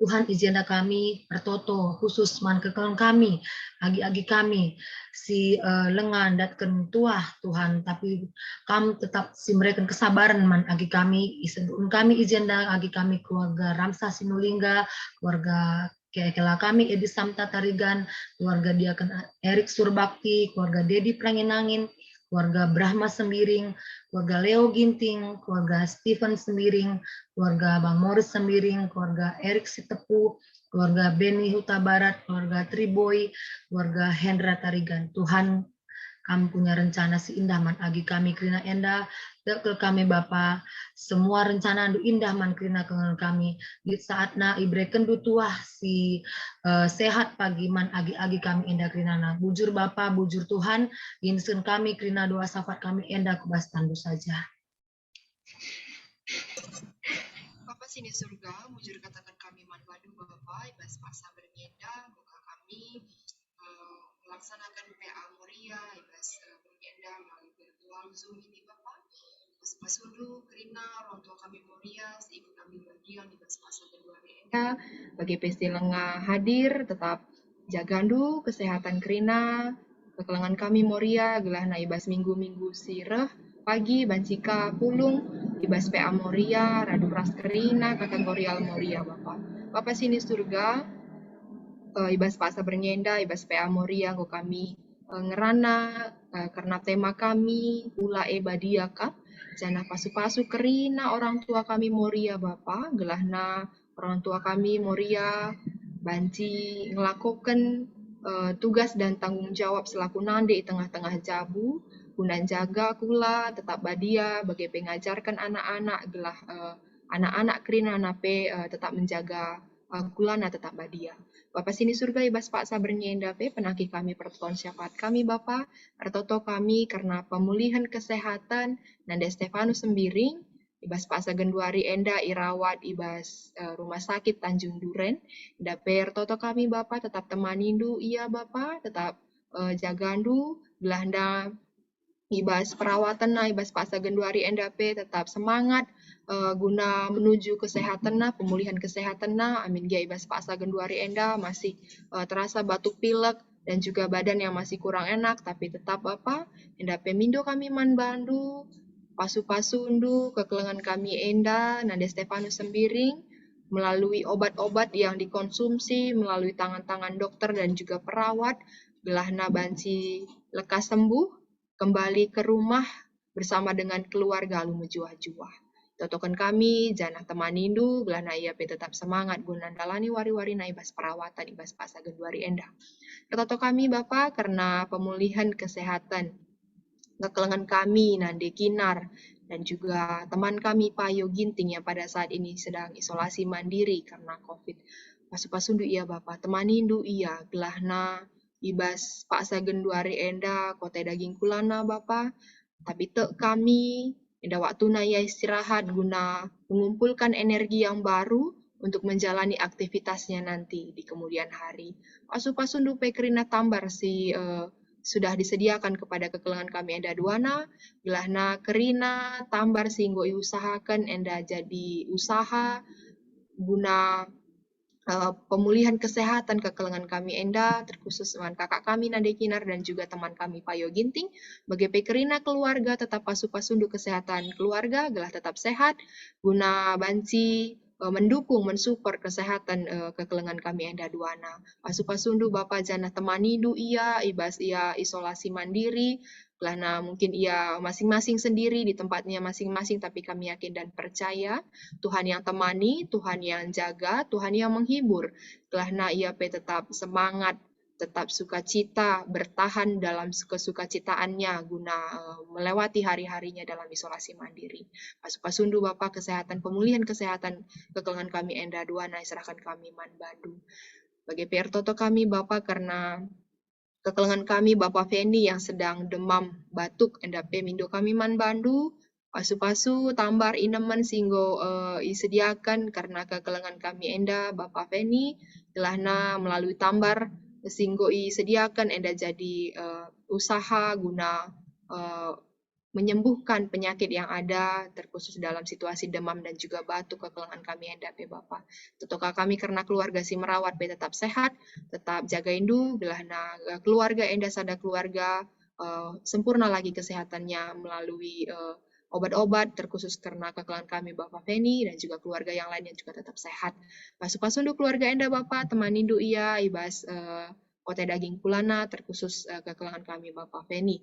Tuhan izinkan kami pertoto khusus man kekelang kami agi-agi kami si lengan datken tuah Tuhan tapi kami tetap si mereka kesabaran man agi kami izinkan agi kami keluarga Ramsa Sinulingga keluarga Kela kami Edi Samta Tarigan, keluarga Diaken Erik Surbakti, keluarga Dedi Pranginangin, keluarga Brahma Sembiring, keluarga Leo Ginting, keluarga Stephen Sembiring, keluarga Bang Morris Sembiring, keluarga Erik Sitepu, keluarga Beni Huta Barat, keluarga Triboy, keluarga Hendra Tarigan. Tuhan kami punya rencana si indah man agi kami krina enda ke kami Bapa semua rencana andu indah man krina kengen kami di saatna ibreken du tuah si sehat pagi man agi kami enda krina na bujur Bapa bujur Tuhan insun kami krina doa safat kami enda kubas tandu saja. Bapa sini surga, bujur katakan kami man badu Bapa, ibas masa bernyenda, buka kami melaksanakan PA Moria, ibas bernyenda melalui virtual Zoom ini Bapa. Pas dulu kerina orang tua kami Moria, ikut kami berdiam ibas masa kedua enda. Bagi pesti lengah hadir, tetap jaga dulu kesehatan kerina, kekelangan kami Moria, gelah na ibas minggu-minggu sireh, pagi bancika pulung, ibas PA Moria, radu ras kerina, kategori al Moria Bapak. Bapak sini surga, ibas paksa bernyenda, ibas PA Moria, go kami ngerana, karena tema kami, ula badia kap, jana pasu-pasu kerina orang tua kami Moria Bapak, gelahna orang tua kami Moria, banci ngelakukan tugas dan tanggung jawab selaku nande di tengah-tengah jabu, gunan jaga kula tetap badia bagi pengajarkan anak-anak gelah anak-anak kerina nape tetap menjaga kulana tetap badia. Bapak sini surga ibas paksa bernyenda pe penaki kami pertuan syafaat kami Bapak ertoto kami karena pemulihan kesehatan Nanda Stefanus Sembiring ibas paksa genduari enda irawat ibas rumah sakit Tanjung Duren dape ertoto kami Bapak tetap temanindu iya Bapak tetap jagandu belanda ibas perawatan na ibas paksa genduari enda pe tetap semangat guna menuju kesehatan na pemulihan kesehatan na amin gia ibas paksa genduari enda masih terasa batuk pilek dan juga badan yang masih kurang enak tapi tetap apa enda pemindo kami man bandu pasu-pasu undu kekelengan kami enda Nanda Stefanus Sembiring melalui obat-obat yang dikonsumsi melalui tangan-tangan dokter dan juga perawat gelahna banci lekas sembuh kembali ke rumah bersama dengan keluarga lu menjuah-juah. Totokan kami, janah temanindu, gelana ia pe tetap semangat guna dalani wari-wari na ibas perawatan ibas paksa genduari endah. Toto kami Bapak karena pemulihan kesehatan kekelengan kami Nande Kinar dan juga teman kami Payo Ginting yang pada saat ini sedang isolasi mandiri karena COVID. Pasu-pasundu iya Bapak, temanindu iya gelahna ibas paksa genduari enda kota daging kulana Bapak. Tapi tek kami enda waktu naya istirahat guna mengumpulkan energi yang baru untuk menjalani aktivitasnya nanti di kemudian hari. Pasu-pasu dupe kerina tambar si sudah disediakan kepada kekelengan kami enda duana, gelahna kerina tambar singgo usahakan enda jadi usaha guna pemulihan kesehatan kekelengan kami enda terkhusus dengan kakak kami Nade Kinar dan juga teman kami Payo Ginting bagi pekerina keluarga tetap pasu-pasundu kesehatan keluarga gelah tetap sehat guna banci mendukung mensupport kesehatan kekelengan kami enda duana pasu-pasundu Bapak jana temanidu iya ibas ia isolasi mandiri karena mungkin ia masing-masing sendiri di tempatnya masing-masing, tapi kami yakin dan percaya Tuhan yang temani, Tuhan yang jaga, Tuhan yang menghibur. Karena ia tetap semangat, tetap sukacita, bertahan dalam kesukacitaannya guna melewati hari-harinya dalam isolasi mandiri. Pasu-pasundu Bapak kesehatan, pemulihan kesehatan kekelengan kami enda duana, serahkan kami man Bandung. Bagi PR Toto kami Bapak karena kekelengan kami Bapak Feni yang sedang demam batuk endape mindo kami man bandu pasu-pasu tambar ineman singgo disediakan karena kekelengan kami enda Bapak Feni gelahna melalui tambar singgo disediakan enda jadi usaha guna menyembuhkan penyakit yang ada terkhusus dalam situasi demam dan juga batuk kekelengan kami enda pe Bapak. Tutuka kami karena keluarga si merawat pe tetap sehat, tetap jaga indu, gelahna keluarga enda sada keluarga sempurna lagi kesehatannya melalui obat-obat terkhusus karena kekelengan kami Bapak Feni dan juga keluarga yang lainnya juga tetap sehat. Pasu-pasundu keluarga enda Bapak, teman indu iya ibas kote daging kulana terkhusus kekelengan kami Bapak Feni.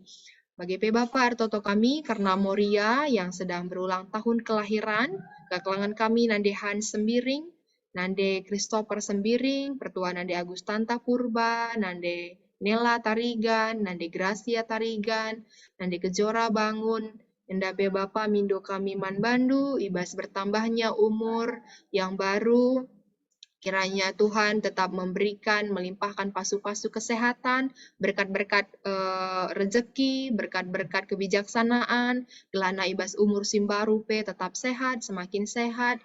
Bagi Bapak Artoto kami karena Moria yang sedang berulang tahun kelahiran, kekelengan kami Nande Hans Sembiring, Nande Christopher Sembiring, Pertua Nande Agustanta Purba, Nande Nela Tarigan, Nande Gracia Tarigan, Nande Kejora Bangun, Endape Bapa Mindo kami Man Bandu, ibas bertambahnya umur yang baru, kiranya Tuhan tetap memberikan, melimpahkan pasu-pasu kesehatan, berkat-berkat rezeki, berkat-berkat kebijaksanaan, gelana ibas umur simbarupe tetap sehat, semakin sehat,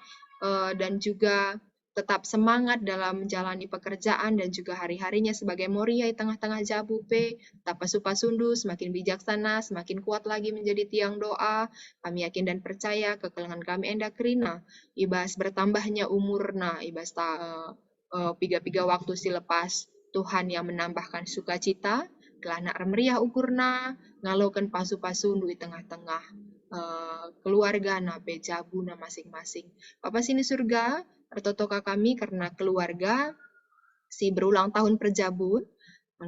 dan juga tetap semangat dalam menjalani pekerjaan dan juga hari-harinya sebagai Moria di tengah-tengah Jabupe, tetap pasu-pasundu, semakin bijaksana, semakin kuat lagi menjadi tiang doa. Kami yakin dan percaya kekelengan kami Enda Krina, ibas bertambahnya umurna, ibas piga-piga waktu silepas Tuhan yang menambahkan sukacita, kelana meriah ukurna, ngalokan pasu-pasundu di tengah-tengah keluarga na Jabuna masing-masing. Bapa sini surga, pertotoka kami karena keluarga si berulang tahun perjabun,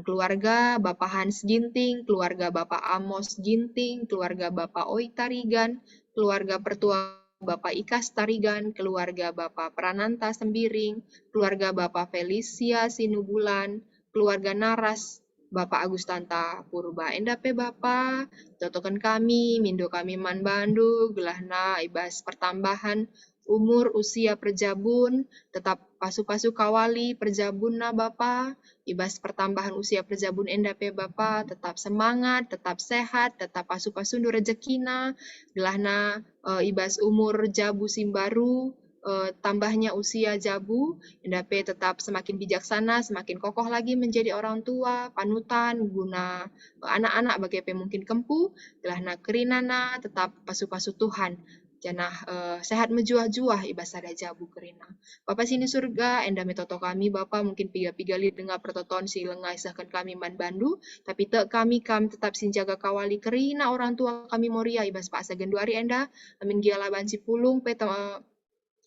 keluarga Bapak Hans Ginting, keluarga Bapak Amos Ginting, keluarga Bapak Oi Tarigan, keluarga pertua Bapak Ikas Tarigan, keluarga Bapak Prananta Sembiring, keluarga Bapak Felicia Sinubulan, keluarga Naras, Bapak Agustanta Purba Endape Bapak, totokan kami, mindo kami Man Bandu, gelahna ibas pertambahan umur usia perjabun, tetap pasu-pasu kawali perjabunna Bapa, ibas pertambahan usia perjabun Endape Bapa, tetap semangat, tetap sehat, tetap pasu-pasundu rezekina, gelahna ibas umur jabu simbaru, tambahnya usia jabu, Endape tetap semakin bijaksana, semakin kokoh lagi menjadi orang tua, panutan, guna anak-anak bagaimana mungkin kempu, gelahna kerinana, tetap pasu-pasu Tuhan, janah sehat mejuah-juah ibasada jabu kerina. Bapak sini surga, enda metoto kami, Bapak mungkin piga-piga li dengar pertoton si lengai sahkan kami Man Bandu, tapi kami tetap sinjaga kawali kerina orang tua kami Moria, ibas Pak Sagenduari enda, amin giala banci pulung,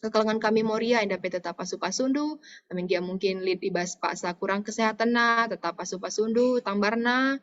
kekelengan kami Moria, enda tetap pasu-pasundu, amin gia mungkin lid ibas Pak Sa kurang kesehatan na, tetap pasu-pasundu, tambarna,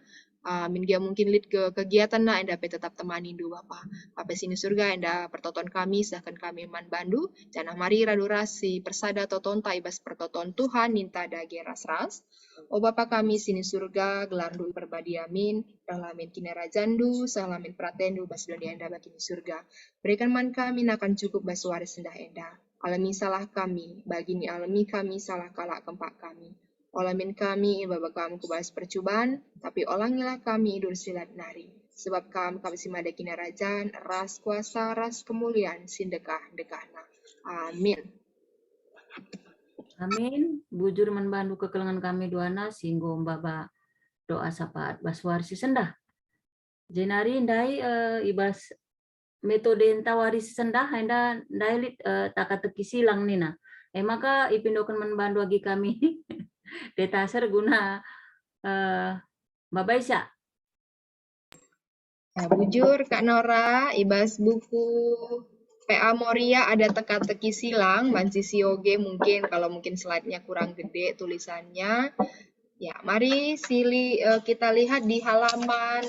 amin gia mungkin lid ke kegiatan na, enda tetap temani du Bapak. Bapak sini surga, enda pertoton kami, sahkan kami Man Bandu, janah mari radurasi persada totonta ibas pertoton Tuhan, ninta dage ras-ras. O Bapak kami sini surga, gelardu perbadi amin, rahalamin kini rajandu, sahalamin pratendu, bas dunia enda bakini surga. Berikan man kami akan cukup basuari sendah enda. Alami salah kami, bagini alami kami salah kalak kempak kami. Olamin kami, babak kamu kubahas percubaan, tapi olangilah kami idur silat nari. Sebab kami simada kini rajan, ras kuasa, ras kemuliaan, sindekah-dekahna. Amin. Amin. Bujur Man Bandu kekelengan kami duana, singgo Baba doa sapat baswarsi sendah. Jenari ndai ibas metode enta waris sendah enda ndailit taka-teki silang nina. Maka ipindokan Man Bandu agi kami detaser guna Bapak Isya. Nah, bujur Kak Nora, ibas buku PA Moria ada teka-teki silang, banci sioge mungkin kalau mungkin slide-nya kurang gede tulisannya. Ya, mari kita lihat di halaman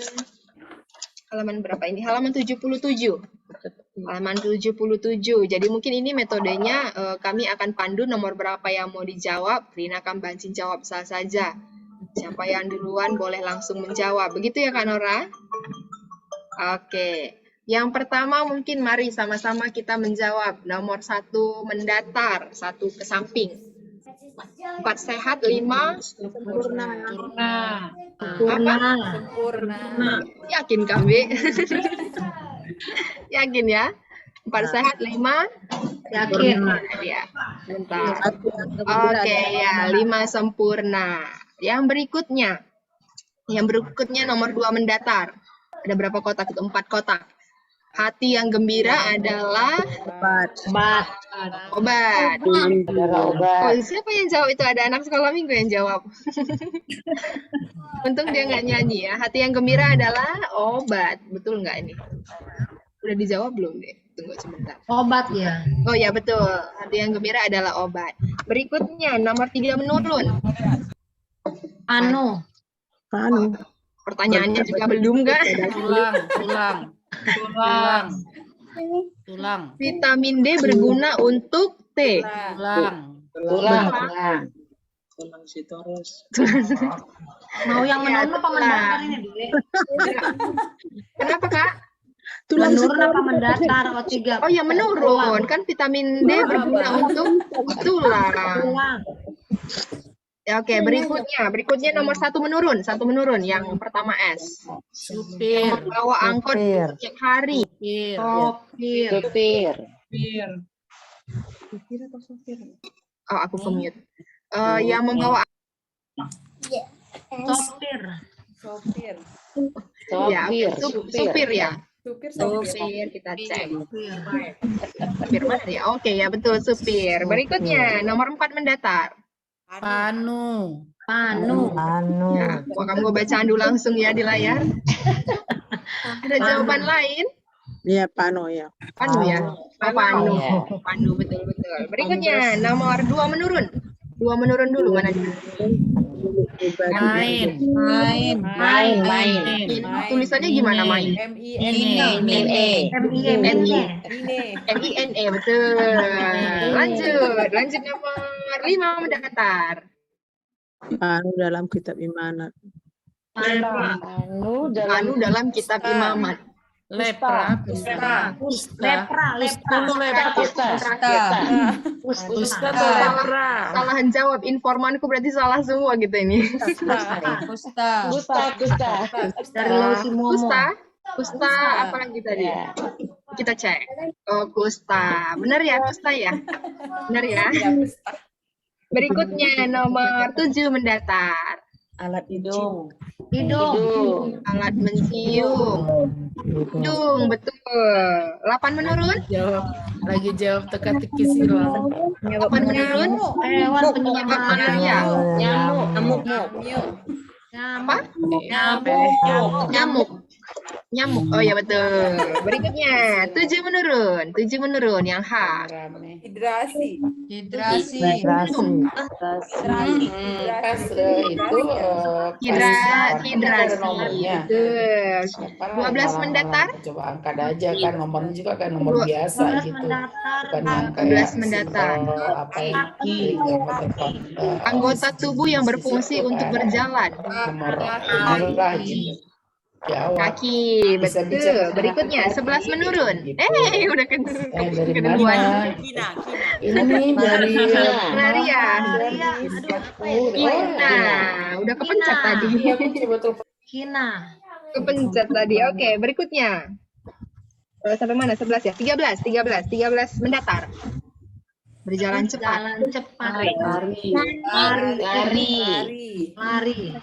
berapa ini? Halaman 77. Halaman 77. Jadi mungkin ini metodenya kami akan pandu nomor berapa yang mau dijawab. Rina akan banci jawab saja. Siapa yang duluan boleh langsung menjawab. Begitu ya Kak Nora? Oke. Yang pertama mungkin mari sama-sama kita menjawab. Nomor 1 mendatar, 1 ke samping. 4 sehat, 5 Sempurna. Yakin kami? Yakin ya? 4 sehat, 5 Yakin. ya. Bentar. Oke ya, 5 sempurna. Yang berikutnya nomor 2 mendatar. Ada berapa kotak? Itu 4 kotak. Hati yang gembira adalah obat. Oh, siapa yang jawab itu? Ada anak sekolah minggu yang jawab. Untung dia nggak nyanyi ya. Hati yang gembira adalah obat. Betul nggak ini? Udah dijawab belum deh? Tunggu sebentar. Obat ya. Oh ya betul. Hati yang gembira adalah obat. Berikutnya nomor 3 menurun. Anu. Pertanyaannya juga belum nggak? Tulang. Vitamin D berguna untuk T. Tulang. Mau yang Ya, menurun apa itulah. mendatar ini, Dek? Kenapa, Kak? Tulang Menurun apa sekolah. mendatar? O3. Oh ya, menurun. Kan vitamin D berguna untuk tulang. Tulang. Ya, oke, berikutnya nomor 1 menurun. 1 menurun. Yang pertama S. Supir. Membawa angkot setiap hari. Sopir. Oh, aku ke-mute. Yang membawa Sopir. Sopir. ya, supir ya. Supir, kita cek. Supir mana ya? Oke, ya betul, supir. Berikutnya, nomor 4 mendatar. Panu. Ya, wah, kamu bacaan dulu langsung ya di layar. Ada jawaban lain? Iya, Pano ya. Panu ya? Oh, Panu. Panu, betul-betul. Berikutnya, nomor 2 menurun. 2 menurun dulu, mana dia? Main. Tulisannya gimana main? M-I-N-E. M-I-N-E, betul. Lanjut nomor 5 mendatar. Pano dalam kitab imanat. Anu dalam kitab imamat. Lepra. Salah jawab, informanku berarti salah semua gitu ini. Dari Lausi Momo. Kusta apa lagi tadi? Kita cek. Oh, Kusta. Benar ya, Kusta ya? Benar ya? Berikutnya nomor 7 mendatar. Alat hidung. Alat mencium. Hidung, betul. 8 menurun? Lagi jawab teka-teki silang. 8 menurun? Hewan penyebab Malaria. Apa? Nyamuk. Oh ya betul. Berikutnya 7 menurun. 7 menurun yang H. Hidrasi. Hidrasi. Betul. 12 mendatar. Coba angkat aja kan nomornya juga kan nomor biasa gitu. Bukan yang 12 mendatar. apa yang Anggota tubuh yang berfungsi untuk berjalan. nomor lah gitu. Jawab. Kaki, Bisa betul. bicara. Berikutnya 11 menurun. Udah Dari keduluan. mana? Ini dari Malaria. Oh, Udah kepencet tadi. iya, aku coba telepon. Kina. Kepencet tadi. Oke, berikutnya. Sampai mana? 11 ya? 13 mendatar. Berjalan cepat. Lari.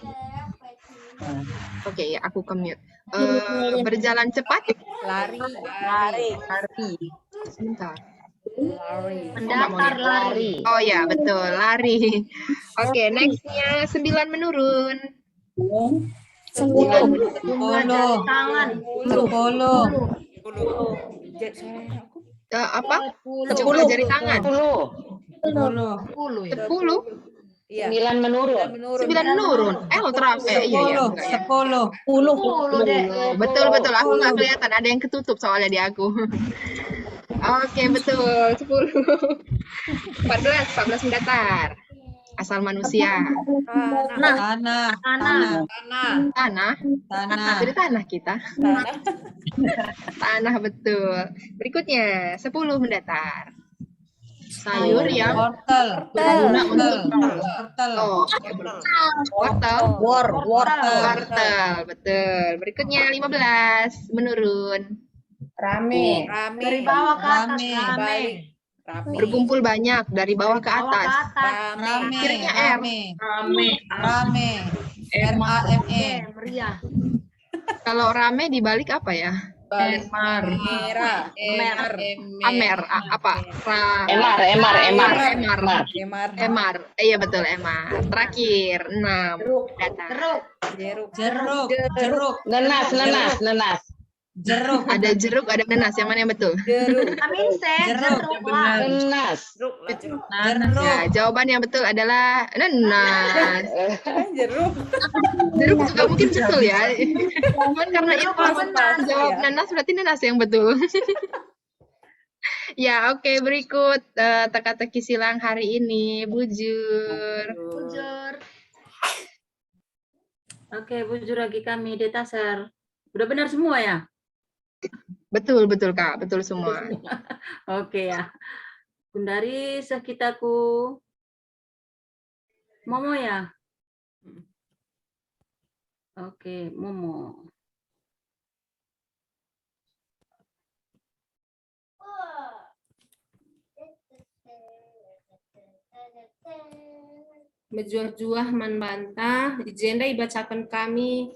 Oke, ya, aku ke-mute. Berjalan cepat. Lari. Sebentar. Mendatar lari. Oh ya, betul. Lari. Oke, nextnya 9 menurun. 9 menurun. Tangan. 10. Apa? 10 jari tangan. 10 ya. 10. Iya. 9 menurun. Ultra. Iya. 10. 10 deh. Betul. Aku nggak kelihatan. Ada yang ketutup soalnya di aku. Oke, betul. 10. 14 mendatar. Asal manusia. Tanah. Dari tanah kita. Tanah, betul. Berikutnya 10 mendatar. Sayur yang berguna untuk wortel, betul. Berikutnya 15 menurun. Rame. Dari bawah ke atas. Rame. Berkumpul banyak dari bawah ke atas. Akhirnya R. Rame. RAME. Meriah. Kalau rame dibalik apa ya? Merah. Amer. Apa? Emar. Iya betul, emar. Terakhir 6 data. Jeruk. Nenas. Ada jeruk, ada nenas. Yang mana yang betul? Nenas. Ya, jawaban yang betul adalah nenas. Jeruk. Jeruk juga mungkin betul ya. Cuman karena itu jawab nenas berarti nenas yang betul. Ya, oke, berikut teka-teki silang hari ini, Bujur. Oke, bujur lagi kami Detaser. Udah benar semua ya? Betul, betul Kak, betul semua. Oke ya. Kundari sekitaku Momo ya? Oke, Momo. Mejuah-juah manbantah, ijenda ibacakan kami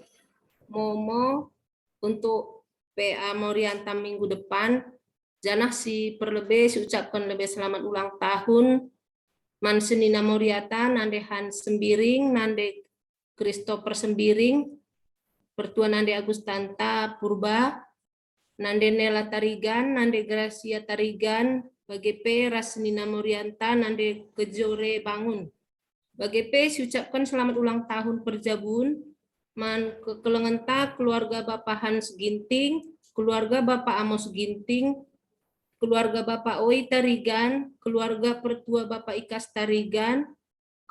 Momo untuk PA Morianta minggu depan. Janah si perlebih si ucapkan lebih selamat ulang tahun. Man Senina Moriata, nande Hans Sembiring, nande Christopher Sembiring, pertua nande Agustanta Purba, nande Nela Tarigan, nande Gracia Tarigan, BGP Rasnina Morianta, nande Kejore Bangun. BGP si ucapkan selamat ulang tahun Perjabun, man kekelengenta keluarga Bapak Hans Ginting, keluarga Bapak Amos Ginting, keluarga Bapak Oi Tarigan, keluarga pertua Bapak Ikas Tarigan,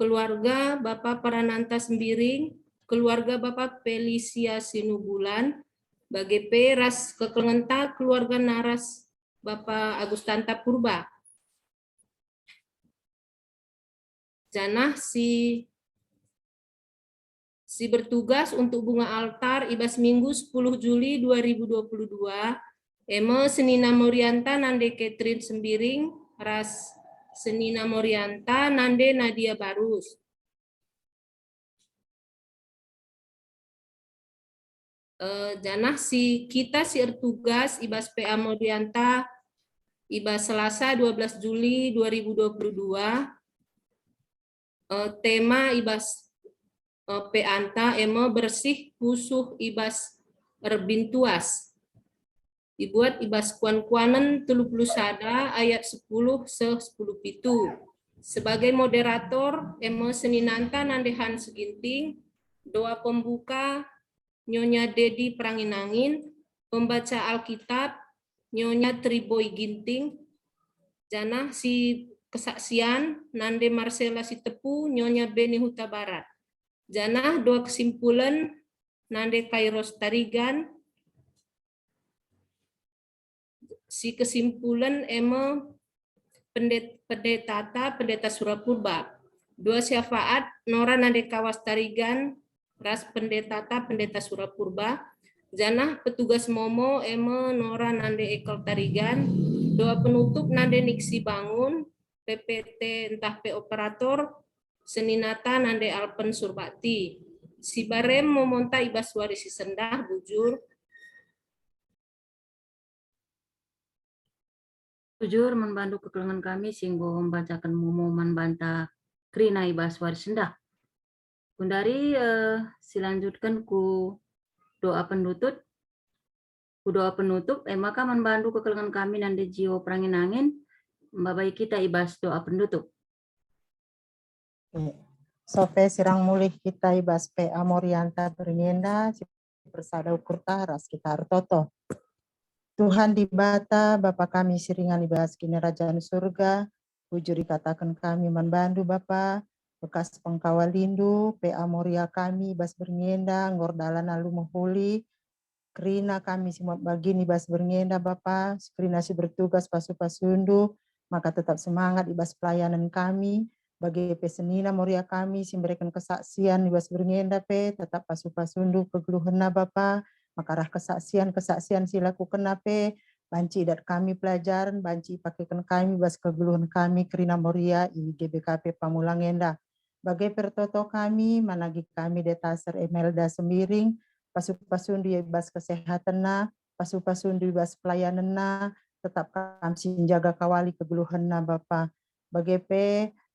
keluarga Bapak Parananta Sembiring, keluarga Bapak Felicia Sinubulan, BGP Ras Kekelengenta, keluarga Naras Bapak Agustanta Purba. Janah si bertugas untuk bunga altar ibas Minggu 10 Juli 2022, Eme Senina Morianta nande Catherine Sembiring, Ras Senina Morianta nande Nadia Barus. Janah si kita si ertugas ibas PA Morianta ibas Selasa 12 Juli 2022, tema ibas Peanta emo bersih pusuh ibas erbintuas. Dibuat ibas kuan-kuanen 31 ayat 10 se-10 pitu. Sebagai moderator emo Seninanta nandehan seginting, doa pembuka Nyonya Dedi Pranginangin, pembaca Alkitab Nyonya Triboy Ginting, janah si kesaksian Nande Marcela Sitepu, Nyonya Beni Huta Barat. Janah dua kesimpulan Nande Kairos Tarigan, si kesimpulan emo pendeta Surapurba. Dua syafaat Nora Nande Kawas Tarigan, ras pendeta Surapurba. Janah petugas Momo emo Nora Nande Ekol Tarigan. Doa penutup Nande Niksi Bangun, PPT entah P operator, Seninata nande Alpen Surbati. Si barem memonta ibas warisi sendah bujur. Bujur membantu kekelengan kami singgo membacakan momoman banta krina ibas waris sendah. Kundari silanjutkan ku doa penutup. Ku doa penutup maka membantu kekelengan kami nande jiwa Pranginangin membabai kita ibas doa penutup. Sope sirang mulih kita ibas PA Morianta bernyenda bersada ukur taras kita artoto. Tuhan di bata Bapa kami siringan ibas kini Rajaan Surga, bujur dikatakan kami membantu Bapa, bekas pengkawalindu, PA Moria kami ibas bernyenda, ngordalan alu menghuli, kerina kami semua bagini ibas bernyenda Bapa, kerina si bertugas pasu-pasundu, maka tetap semangat ibas pelayanan kami, bagi pesenina Moria kami memberikan kesaksian ibas bernyenda tetap pasu-pasundu kegeluhena Bapa, makarah kesaksian silaku kenape banci dat kami pelajaran banci pakaikan kami ibas kegeluhan kami kerina Moria i GBKP Pamulangenda. Bagi pertoto kami managi kami Detaser Emelda Sembiring, pasu-pasundu ibas kesehatan pasu-pasundu ibas pelayanan tetap kami jaga kawali kegeluhan Bapa. Bagi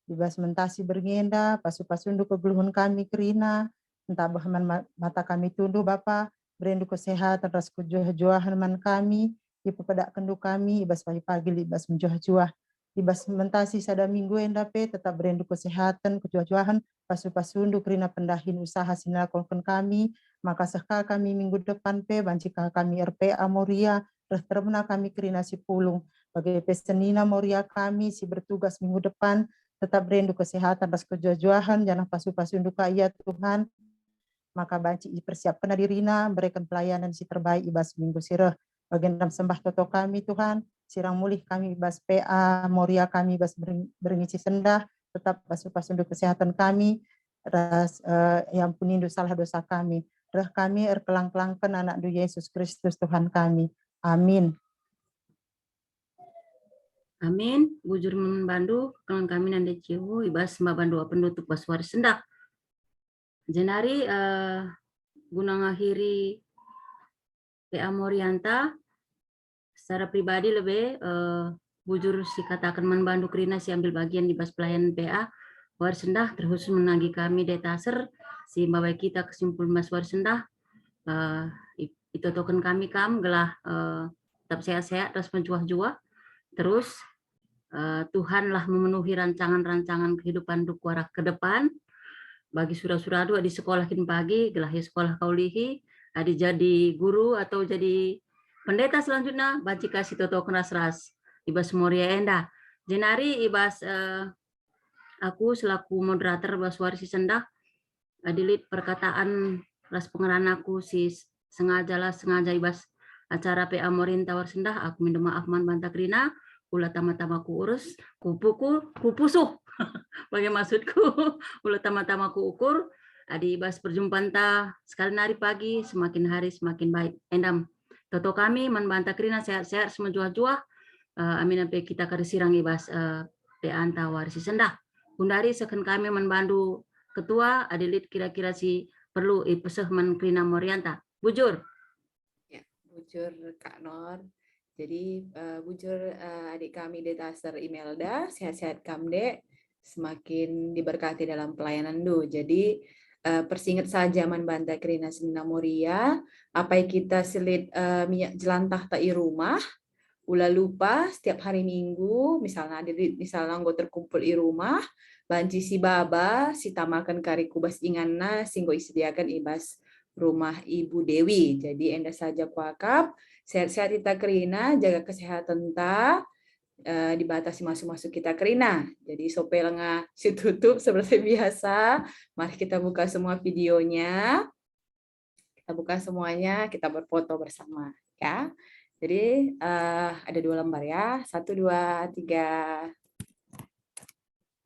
ibas mentasi bernyenda, pasu-pasundu kegeluhan kami kerina, entah bahaman mata kami tunduh Bapa, berindu kesehatan, ras kejuah-juahan man kami, ipapadak kendu kami, ibas pagi-pagi, ibas menjuah-juah, ibas mentasi sada minggu endape, tetap berindu kesehatan, kejuah-juahan, pasu-pasundu kerina pendahin usaha sinalakolkan kami, maka sekal kami minggu depan bancika kami RPA Moria, termena kami kerina si pulung, bagi pesenina Moria kami, si bertugas minggu depan, tetap rindu kesehatan, ras kejuah-juahan, jangan pasu-pasundu kaya Tuhan, maka banci persiapkan dirina, berikan pelayanan si terbaik ibas minggu sirah. Bagian dalam sembah toto kami Tuhan, sirang mulih kami ibas PA, Moria kami ibas beringisi sendah, tetap basuh untuk kesehatan kami, yang punindu salah dosa kami. Reh kami erkelang-kelangkan anak du Yesus Kristus Tuhan kami. Amin. Amin. Bujur membandu kelang kami nande ciu ibas mabandu penutup baswar sendak. Jenari guna ngakhiri PA Morianta secara pribadi lebih bujur si katakan membandu Krina si ambil bagian di bas pelayanan PA war sendah terkhusus menagi kami detaser si bawa kita kesimpul mas war sendah itu token kami gelah tetap sehat-sehat terus menjuah-juah terus Tuhanlah memenuhi rancangan-rancangan kehidupan dukuara ke depan bagi surah-surah di sekolah kin pagi gelah sekolah kaulihi adi jadi guru atau jadi pendeta selanjutnya banci kasih toto keras-ras ibas Moria Enda jenari ibas aku selaku moderator baswarisi sendah adilit perkataan ras pengeran aku si sengaja ibas acara PA Morin Tawar Sendah aku minta maaf man banta Krina ulah tama-tama ku urus kupusuh bagi maksudku ulah tama-tama ku ukur adi ibas perjumpaan ta sekali nari pagi semakin hari semakin baik endam toto kami man banta Krina sehat-sehat semua juah-juah amin sampai kita karisirang ibas PA Tawar si Sendah Bundari seken kami membantu ketua adilit kira-kira si perlu ipeseh man Krina Morianta bujur ya bujur Kak Nor. Jadi bujur adik kami Detaser Imelda, sehat-sehat Kamde, semakin diberkati dalam pelayanan du. Jadi persingat saja man banta Krina Senina Moria, apa yang kita selit minyak jelantah tak i rumah, ulah lupa setiap hari Minggu, misalnya anggo terkumpul i rumah, banci si baba, si tamakan kari kubas inganna, singgo isediakan ibas rumah Ibu Dewi. Jadi enda saja kuakap, sehat-sehat kita Krina, jaga kesehatan ta, dibatasi masuk-masuk kita Krina. Jadi sope lengah si tutup seperti biasa. Mari kita buka semua videonya. Kita buka semuanya, kita berfoto bersama ya. Jadi ada 2 lembar ya. 1, 2, 3.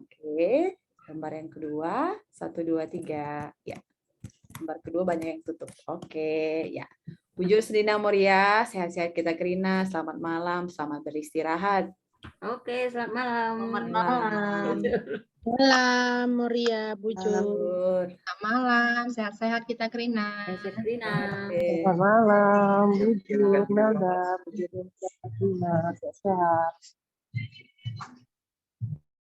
Oke, lembar yang kedua. 1, 2, 3. Ya. Lembar kedua banyak yang tutup. Oke, ya. Bujur Senina Moria, sehat-sehat kita Krina. Selamat malam, selamat beristirahat. Oke, selamat malam. Selamat malam. Malam Moria bujur. Selamat malam, sehat-sehat kita Krina. Sehat Krina. Selamat malam, bujur Melda, bujur Krina, sehat-sehat.